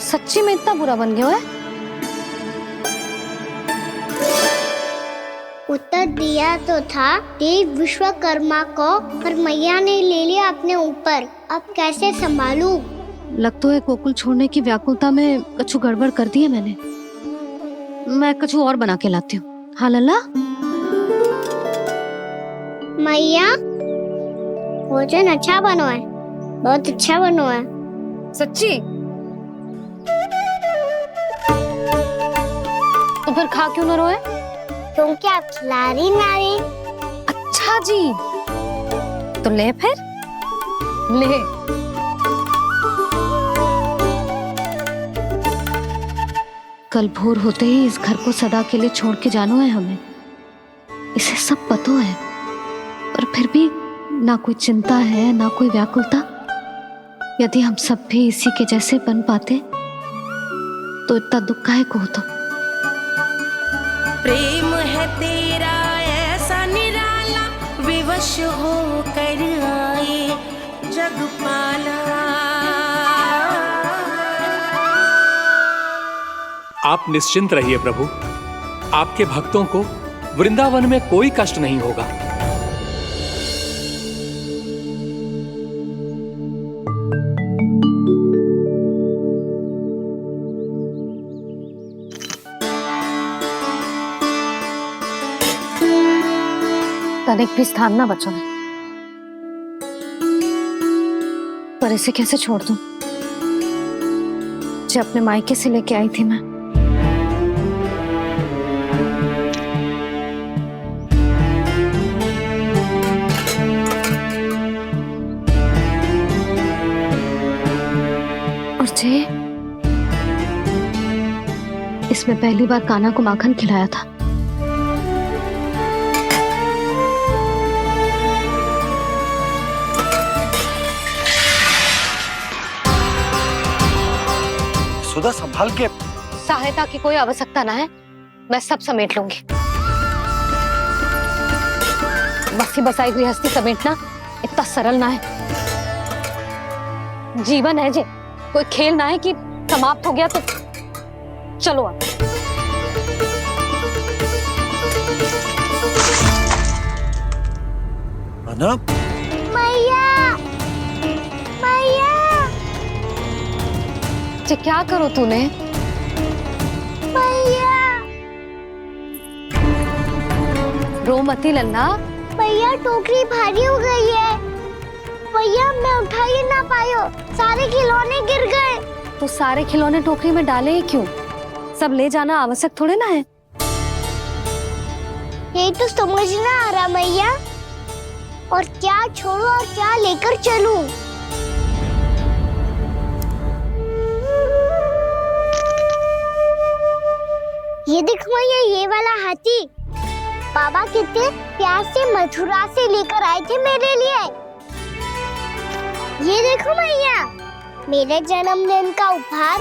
सच्ची में इतना बुरा बन गया है? उत्तर दिया तो था देव विश्वकर्मा को, पर मैया ने ले लिया अपने ऊपर। अब कैसे संभालूं? लग तो है गोकुल छोड़ने की व्याकुलता में कछु गड़बड़ कर दी है मैंने। मैं कछु और बना के लाती हूँ। हाँ लल्ला? मैया, भोजन अच्छा बना है, बहुत अच्छा बना है। सच्ची? तो फिर खा क्यों न रोए? तुम क्या खिला रही नारी? अच्छा जी, तो ले फिर ले। कल भोर होते ही इस घर को सदा के लिए छोड़ के जाना है हमें, इसे सब पता है, पर फिर भी ना कोई चिंता है ना कोई व्याकुलता। यदि हम सब भी इसी के जैसे बन पाते तो इतना दुख काहे को होता। प्रेम है तेरा ऐसा निराला, विवश हो कर आए जगपाला। आप निश्चिंत रहिए प्रभु, आपके भक्तों को वृंदावन में कोई कष्ट नहीं होगा। तनिक भी स्थान ना बचो है, पर इसे कैसे छोड़ दूं जो अपने मायके से लेके आई थी मैं। और जे इसमें पहली बार कान्हा को माखन खिलाया था। सुधा संभाल के। सहायता की कोई आवश्यकता ना है, मैं सब समेट लूंगी। बसी बसाई गृहस्थी समेटना इतना सरल ना है। जीवन है जे, कोई खेल ना है कि समाप्त हो गया तो चलो आप। अना? मैया, मैया। जे क्या करो तूने? मैया। रो मती लल्ला। भैया टोकरी भारी हो गई है। भैया मैं उठा ही ना पायो, सारे खिलौने गिर गए। तो सारे खिलौने टोकरी में डाले ही क्यों? सब ले जाना आवश्यक थोड़े ना है। यही तो समझ ना आ रहा मैया, और क्या छोड़ू और क्या लेकर चलूं? ये देखो मैया, ये वाला हाथी बाबा कितने प्यार से मथुरा से लेकर आए थे मेरे लिए। ये देखो मैया, मेरे जन्मदिन का उपहार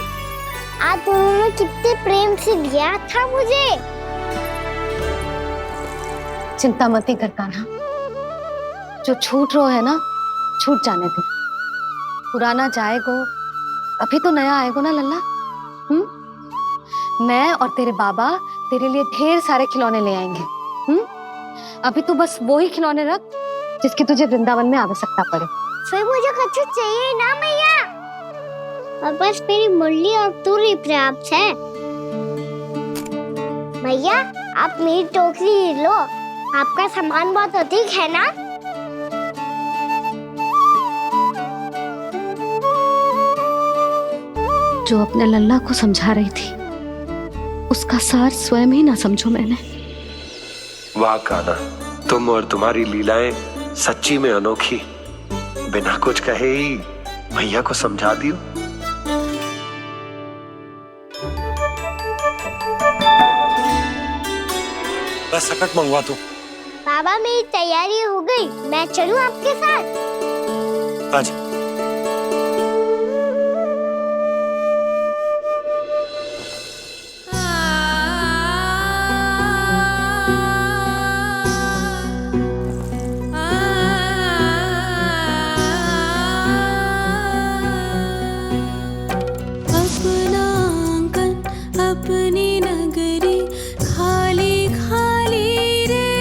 आप उन्होंने कितने प्रेम से दिया था मुझे। चिंता मत कर कान्हा, जो छूट रो है ना छूट जाने दे। पुराना जाएगो, अभी तो नया आएगो ना लल्ला। मैं और तेरे बाबा तेरे लिए ढेर सारे खिलौने ले आएंगे। अभी तो बस वो ही खिलौने रख जिसकी तुझे वृंदावन में आवश्यकता पड़े। फिर मुझे कुछ चाहिए ना मैया, और बस मेरी मुरली और तू ही पर्याप्त है। मैया आप मेरी टोकरी लो, आपका सामान बहुत अधिक है ना। जो अपने लल्ला को समझा रही थी उसका सार स्वयं ही ना समझो मैंने। वाह कान्हा, तुम और तुम्हारी लीलाएं सच्ची में अनोखी। बिना कुछ कहे ही भैया को समझा दियो। बस सकट मंगवा दो। बाबा मेरी तैयारी हो गई, मैं चलूं आपके साथ? आजा। अपनी नगरी खाली खाली रे,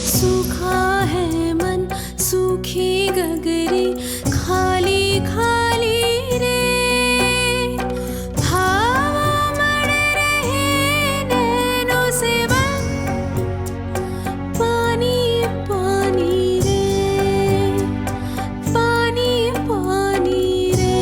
सूखा है मन सूखी गगरी खाली खाली रे, हवा मर रहे नैनों से बन पानी पानी रे, पानी पानी रे।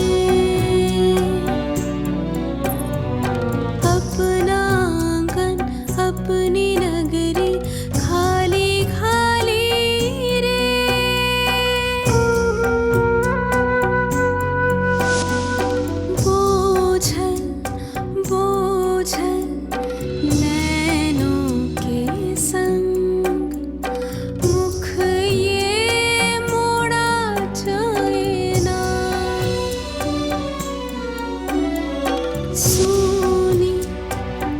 सोनी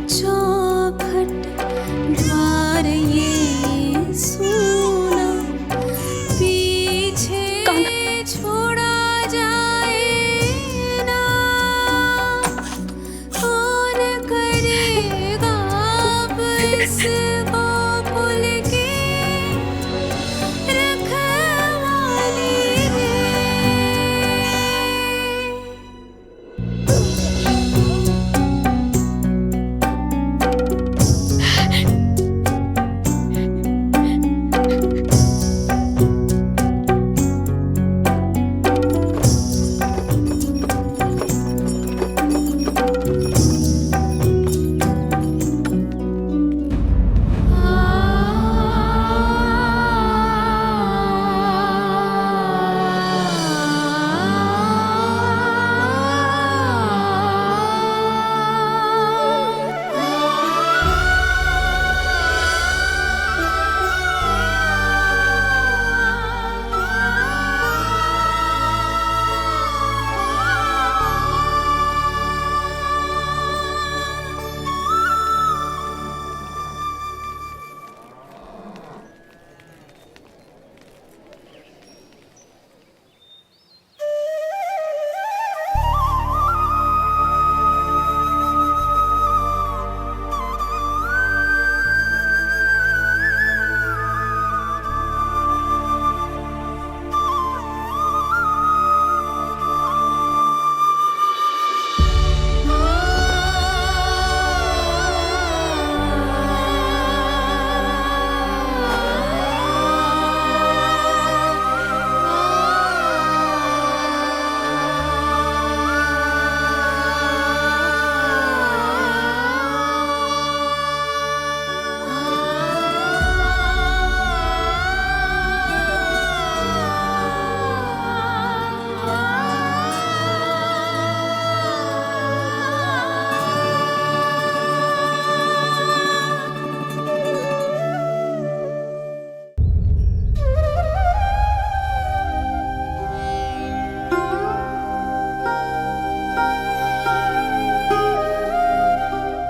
चौखट द्वार ये सोना पीछे छोड़ा जाए ना कौन करेगा अब इसको भूल के रखवाली रे।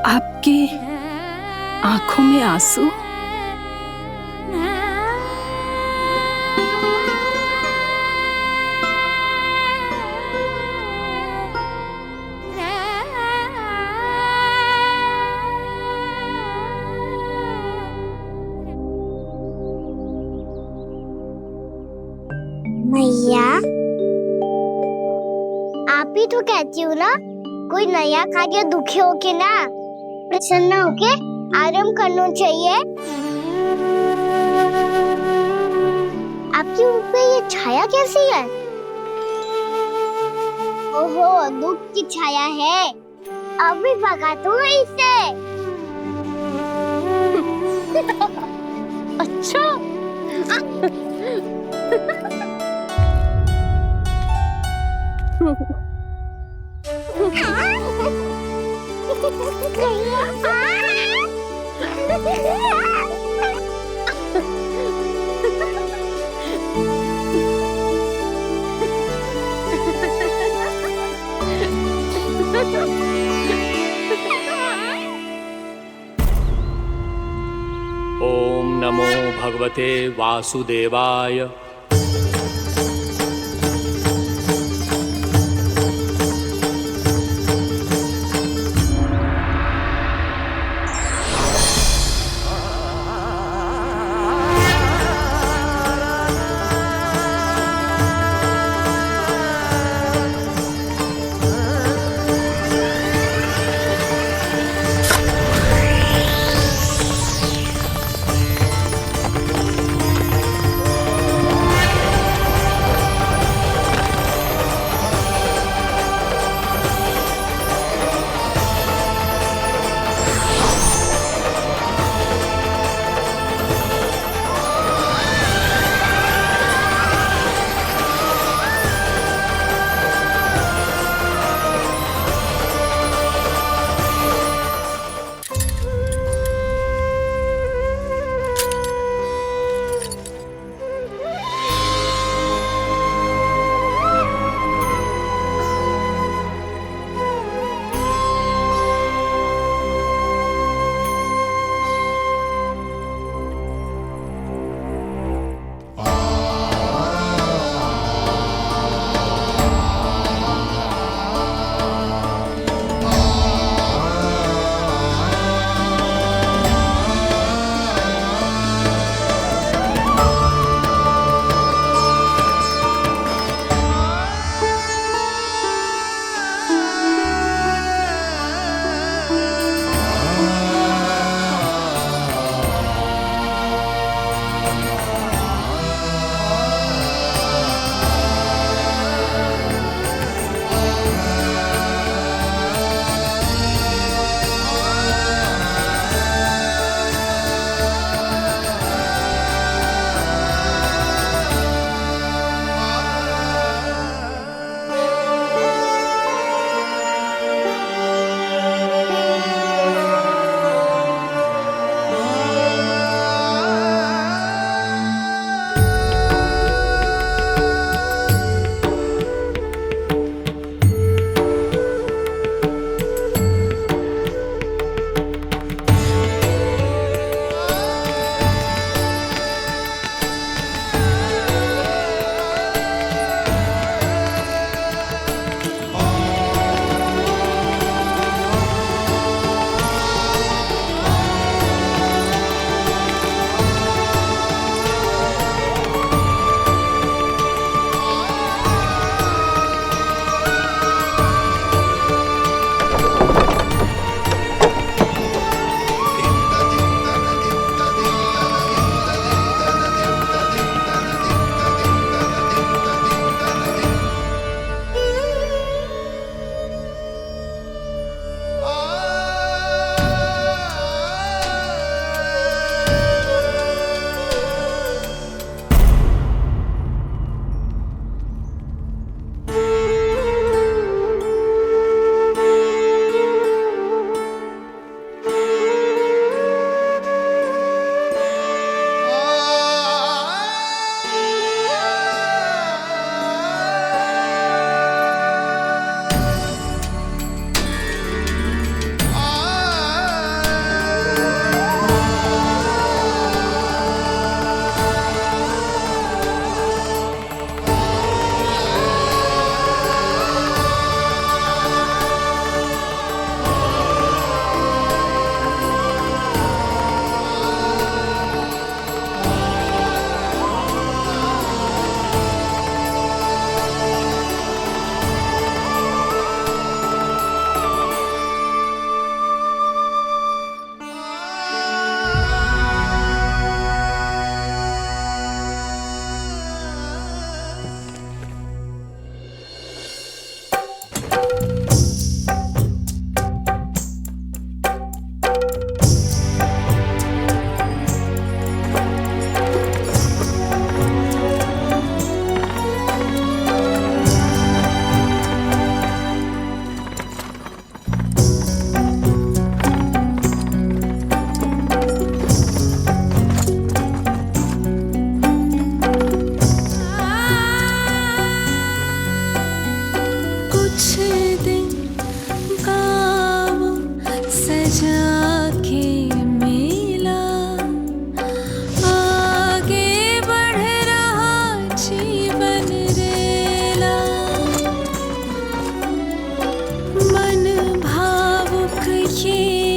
आपकी आंखों में आंसू? मैया आप ही तो कहती हो ना, कोई नया खा के दुखी होके ना प्रसन्न होके आराम करना चाहिए। आपके मुंह पे ये छाया कैसी है? ओहो, दुख की छाया है। अभी भगा दूं इसे। अच्छा। ओम नमो भगवते वासुदेवाय।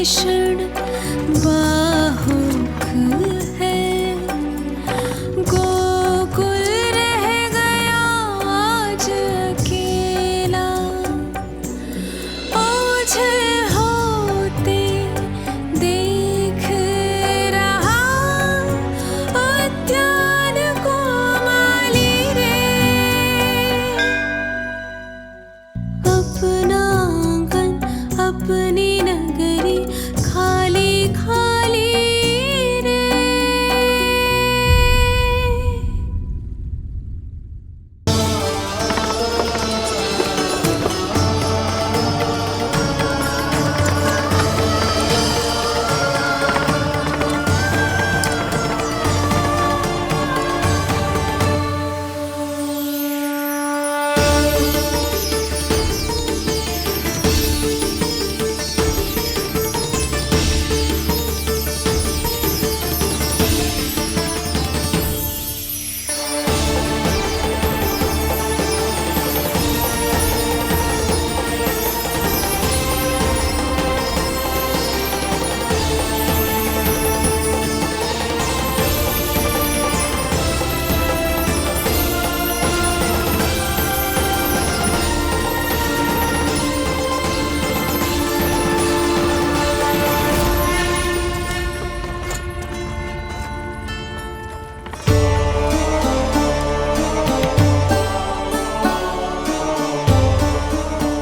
भीषण बाहुक है, गोकुल रह गया आज अकेला, ओझल होते देख रहा उद्यान को माली रे। अपना आंगन अपनी नगरी खाली खाली रे।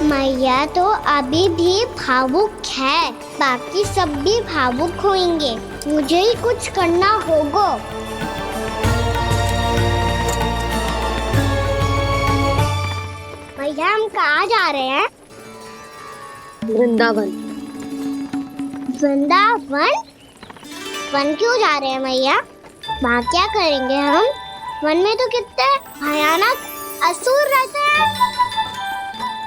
मैया तो अभी भी भावुक है, बाकी सब भी भावुक होंगे। मुझे ही कुछ करना होगा। मैया हम कहाँ जा रहे हैं? वृंदावन। वृंदावन? वन क्यों जा रहे हैं मैया? वहाँ क्या करेंगे हम? वन में तो कितने भयानक असुर रहते हैं।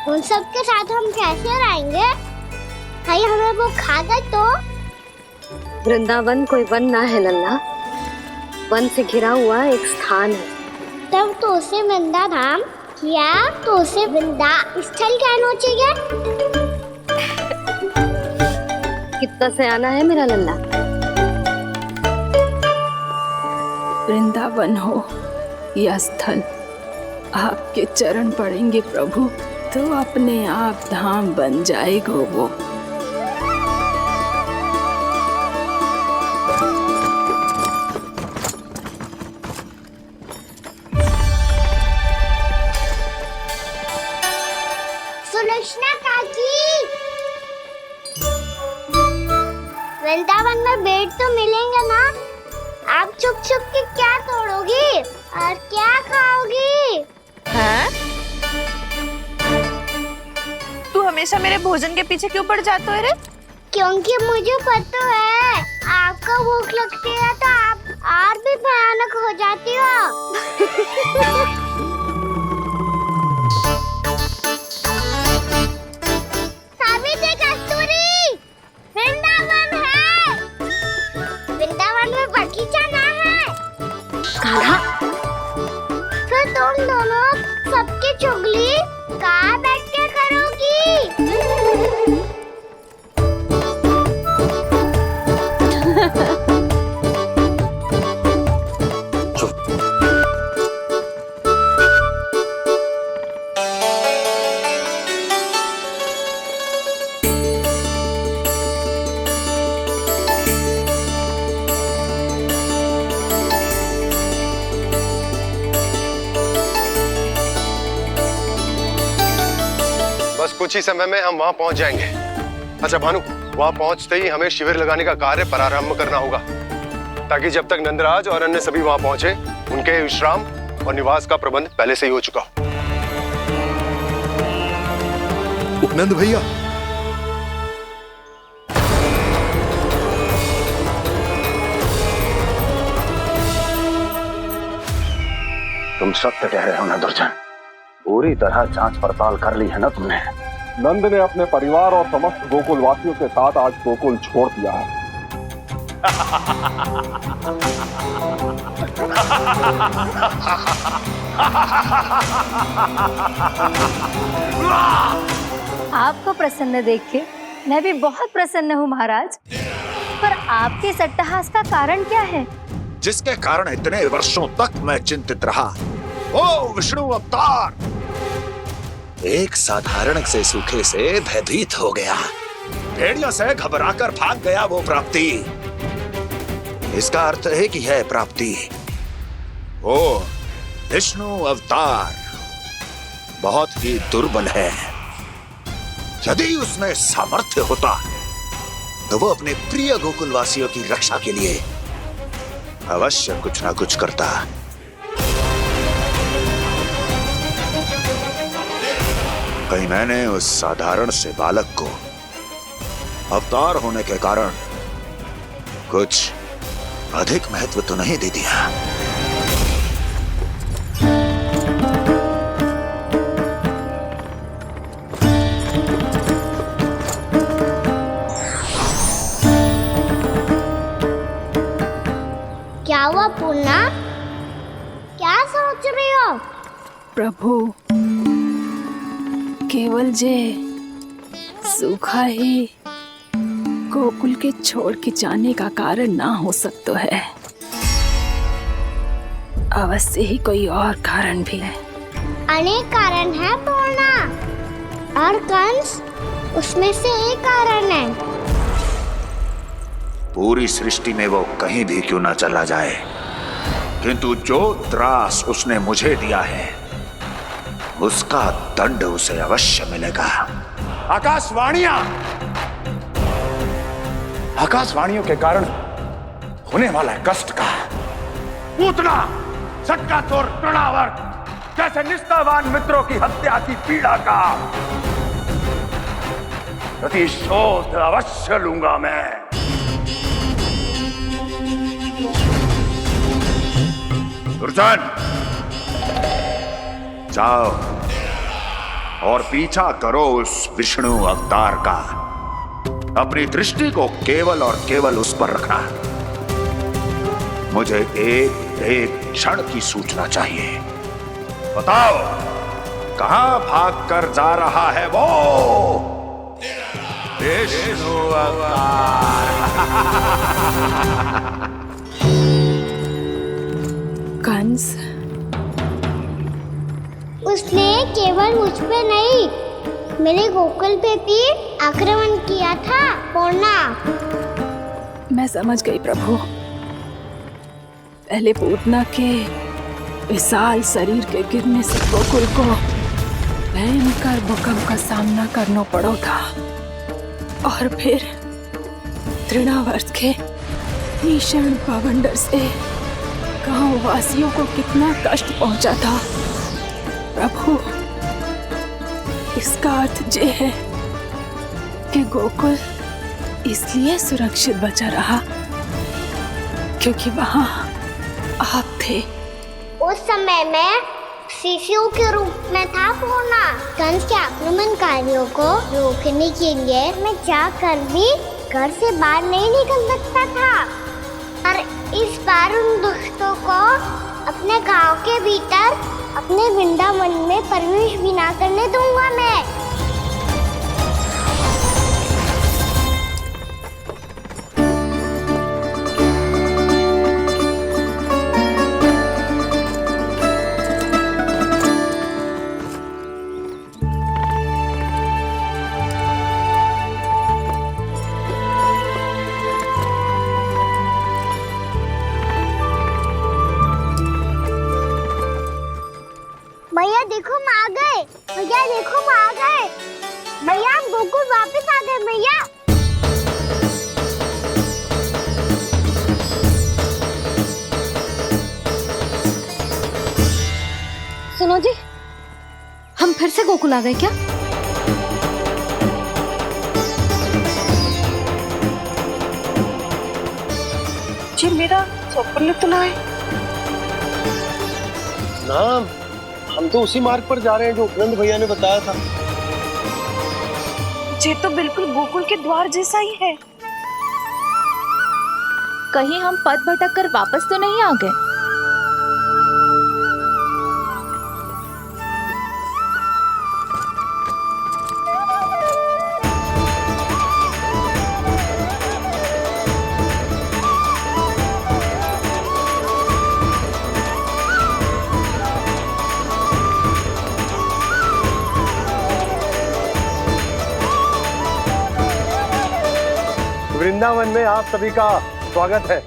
उन सब के साथ हम कैसे रहेंगे? कहीं हमें वो खा गए तो? वृंदावन कोई वन ना है लल्ला, वन से घिरा हुआ एक स्थान है। तब तो उसे वृंदा धाम या तो उसे वृंदा स्थल कहना चाहिए। कितना से आना है मेरा लल्ला। वृंदावन हो या स्थल, आपके चरण पड़ेंगे प्रभु तो अपने आप धाम बन जाएगा वो। सुलक्षणा काकी, वृंदावन में बेट तो मिलेंगे ना? आप छुप छुप के क्या तोड़ोगी और क्या खाओगी? हाँ? तू हमेशा मेरे भोजन के पीछे क्यों पड़ जाते हो रे? क्योंकि मुझे पता है आपको भूख लगती है तो आप और भी भयानक हो जाती हो। सावित्री, कस्तूरी, वृंदावन है। वृंदावन में बगीचा ना है। कान्हा, फिर तुम दोनों सबकी चुगली कहाँ बैठ के करोगी? बस कुछ ही समय में हम वहां पहुंच जाएंगे। अच्छा भानु, वहां पहुंचते ही हमें शिविर लगाने का कार्य प्रारंभ करना होगा, ताकि जब तक नंदराज और अन्य सभी वहां पहुंचे उनके विश्राम और निवास का प्रबंध पहले से ही हो चुका हो। नंद भैया, तुम सत्य कह रहे हो ना दुर्जन, पूरी तरह जांच पड़ताल कर ली है ना तुमने? नंद ने अपने परिवार और समस्त गोकुल वासियों के साथ आज गोकुल छोड़ दिया है। आपको प्रसन्न देख के मैं भी बहुत प्रसन्न हूँ महाराज, पर आपके इस अट्टहास का कारण क्या है? जिसके कारण इतने वर्षों तक मैं चिंतित रहा, वो विष्णु अवतार एक साधारण से सूखे से भयभीत हो गया, भेड़ियों से घबराकर भाग गया वो प्राप्ति। इसका अर्थ है कि यह प्राप्ति वो विष्णु अवतार बहुत ही दुर्बल है। यदि उसमें सामर्थ्य होता तो वो अपने प्रिय गोकुलवासियों की रक्षा के लिए अवश्य कुछ ना कुछ करता। कहीं मैंने उस साधारण से बालक को अवतार होने के कारण कुछ अधिक महत्व तो नहीं दे दिया। क्या हुआ पूर्णा? क्या सोच रही हो? प्रभु, केवल जे सूखा ही गोकुल के छोड़ के जाने का कारण ना हो सकता है, अवश्य ही कोई और कारण भी है। अनेक कारण है पूर्णा, और कंस उसमें से एक कारण है। पूरी सृष्टि में वो कहीं भी क्यों ना चला जाए, किंतु जो त्रास उसने मुझे दिया है उसका दंड उसे अवश्य मिलेगा। आकाशवाणियों के कारण होने वाला कष्ट का, पूतना, सटकासुर, तृणावर्त जैसे निष्ठावान मित्रों की हत्या की पीड़ा का प्रतिशोध अवश्य लूंगा मैं। दुर्जन, जाओ और पीछा करो उस विष्णु अवतार का। अपनी दृष्टि को केवल और केवल उस पर रखना। मुझे एक क्षण की सूचना चाहिए। बताओ, कहां भाग कर जा रहा है वो विष्णु अवतार? कंस, उसने केवल मुझ पे नहीं, मेरे गोकुल पे भी आक्रमण किया था पूर्णा। मैं समझ गई प्रभु। पहले पूतना के विशाल शरीर के गिरने से गोकुल को भयंकर भूकंप का सामना करना पड़ा था, और फिर तृणावर्त के भीषण पावंडर से गांव वासियों को कितना कष्ट पहुंचा था। प्रभु, इसका अर्थ ये है कि गोकुल इसलिए सुरक्षित बचा रहा क्योंकि वहां आप थे। उस समय मैं शिशु के रूप में था पूर्णा। कंस के आक्रमणकारियों को रोकने के लिए मैं जाकर भी घर से बाहर नहीं निकल सकता था, और इस बार उन दुष्टों को अपने गांव के भीतर, अपने वृंदावन में प्रवेश भी ना करने दूंगा मैं। भैया देखो हम आ गए, भैया देखो हम आ गए, भैया हम गोकुल वापस आ गए भैया। सुनो जी, हम फिर से गोकुल आ गए क्या? जी मेरा स्वप्न तो ना है। ना, हम तो उसी मार्ग पर जा रहे हैं जो उपनंद भैया ने बताया था। ये तो बिल्कुल गोकुल के द्वार जैसा ही है। कहीं हम पथ भटक कर वापस तो नहीं आ गए? वृंदावन में आप सभी का स्वागत है।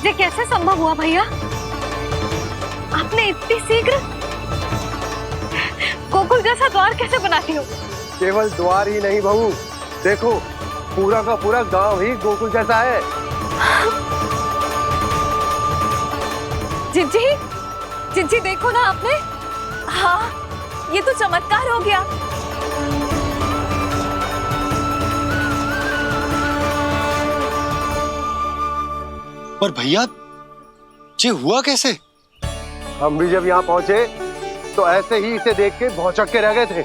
ये कैसे संभव हुआ भैया? आपने इतनी शीघ्र गोकुल जैसा द्वार कैसे बना दिया? केवल द्वार ही नहीं बहू, देखो पूरा का पूरा गांव ही गोकुल जैसा है। जिज्जी, जिज्जी देखो ना आपने। हाँ, ये तो चमत्कार हो गया। पर भैया ये हुआ कैसे? हम भी जब यहाँ पहुंचे तो ऐसे ही इसे देख के भौचक के रह गए थे,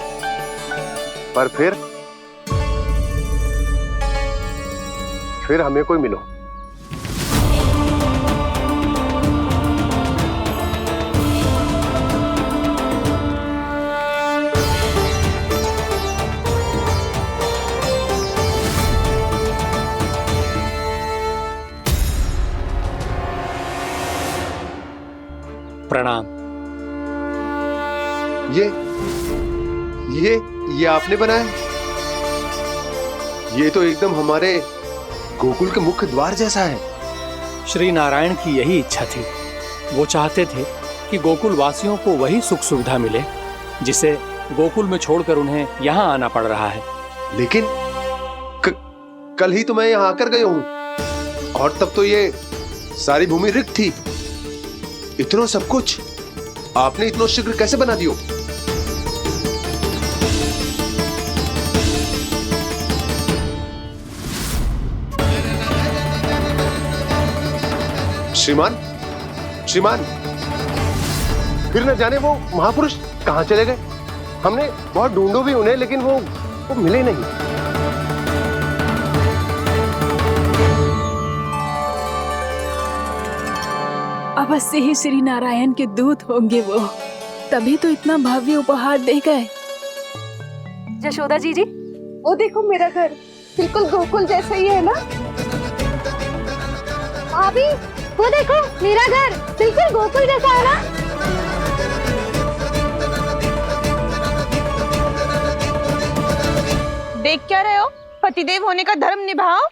पर फिर हमें कोई मिलो। प्रणाम। ये आपने बनाया? ये तो एकदम हमारे गोकुल के मुख्य द्वार जैसा है। श्री नारायण की यही इच्छा थी। वो चाहते थे कि गोकुल वासियों को वही सुख सुविधा मिले जिसे गोकुल में छोड़कर उन्हें यहाँ आना पड़ रहा है। लेकिन कल ही तो मैं यहाँ आकर गया हूँ और तब तो ये सारी भूमि रिक्त थी। इतना सब कुछ आपने इतना शीघ्र कैसे बना दियो? श्रीमान, श्रीमान, फिर न जाने वो महापुरुष कहां चले गए। हमने बहुत ढूंढो भी उन्हें, लेकिन वो मिले नहीं। अवश्य ही श्री नारायण के दूत होंगे वो, तभी तो इतना भव्य उपहार दे गए। यशोदा जी, वो देखो मेरा घर बिल्कुल गोकुल जैसा ही है ना। भाभी, वो देखो मेरा घर बिल्कुल गोकुल जैसा है ना। देख क्या रहे हो? पतिदेव होने का धर्म निभाओ।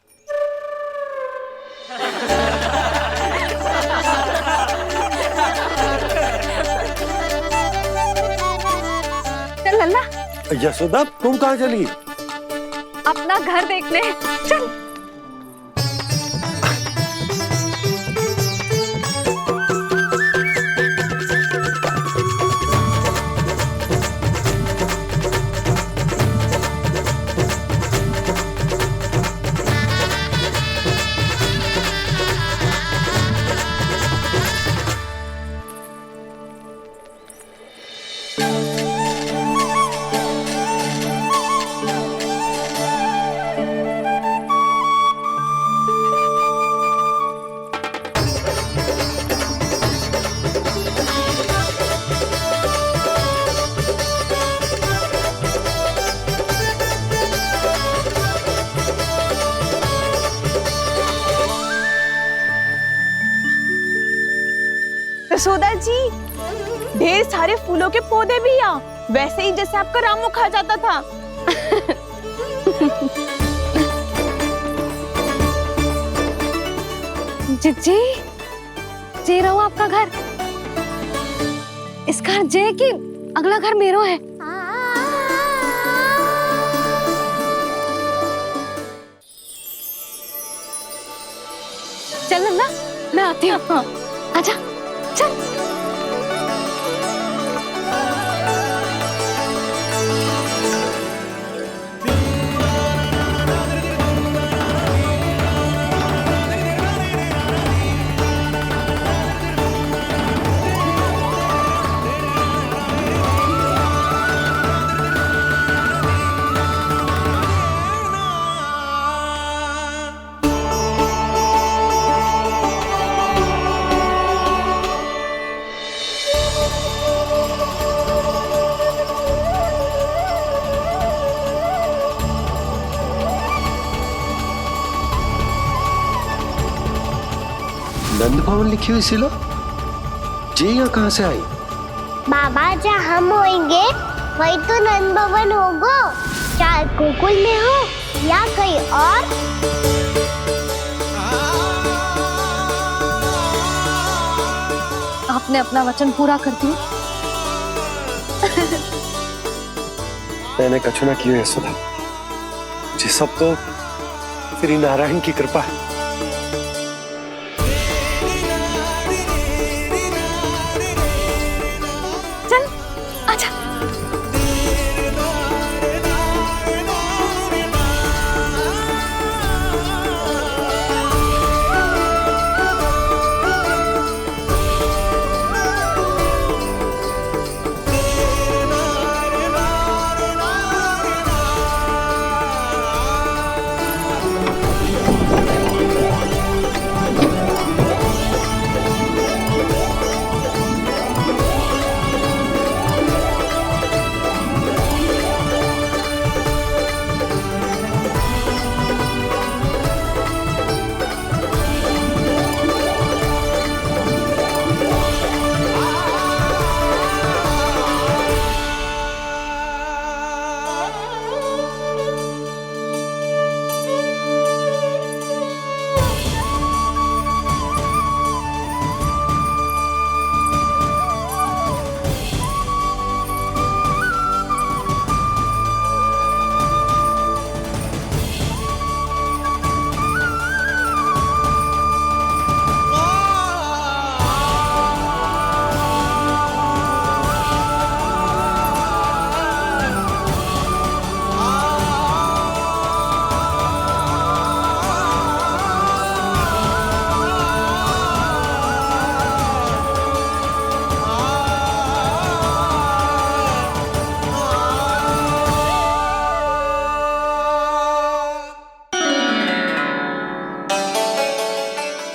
चल लल्ला, यशोदा तुम कहाँ चली? अपना घर देखने। चल। यशोदा जी, ढेर सारे फूलों के पौधे भी यहाँ, वैसे ही जैसे आपका रामू खा जाता था। जिज्जी, जे रहो आपका घर। इस घर जे कि अगला घर मेरो है। चल नन्ना, मैं आती हूँ। हाँ, आजा, चल। नंद भवन लिखी हुई सिलो, जी यहाँ कहाँ से आई? बाबा जहाँ हम होंगे वही तो नंद भवन होगा, चाहे गोकुल में हो या कहीं और। आपने अपना वचन पूरा कर दिया। मैंने कछु ना किया यशोदा, ये सब तो श्री नारायण की कृपा है। चल आजा।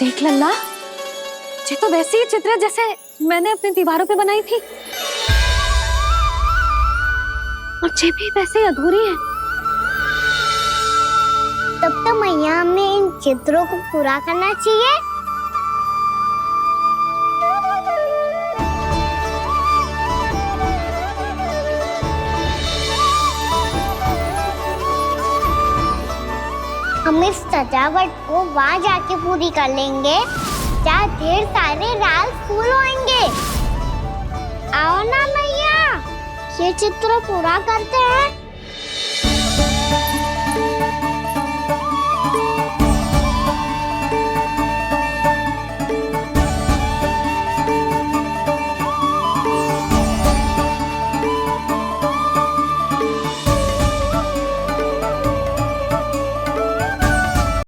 देख लल्ला, ये तो वैसी ही चित्र है जैसे मैंने अपनी दीवारों पे बनाई थी, और ये भी वैसे ही अधूरी है। तब तो मैया हमें इन चित्रों को पूरा करना चाहिए। हम इस सजावट को वहाँ जाके पूरी कर लेंगे जहाँ ढेर सारे लाल फूल होंगे। आओ ना मैया, ये चित्र पूरा करते हैं।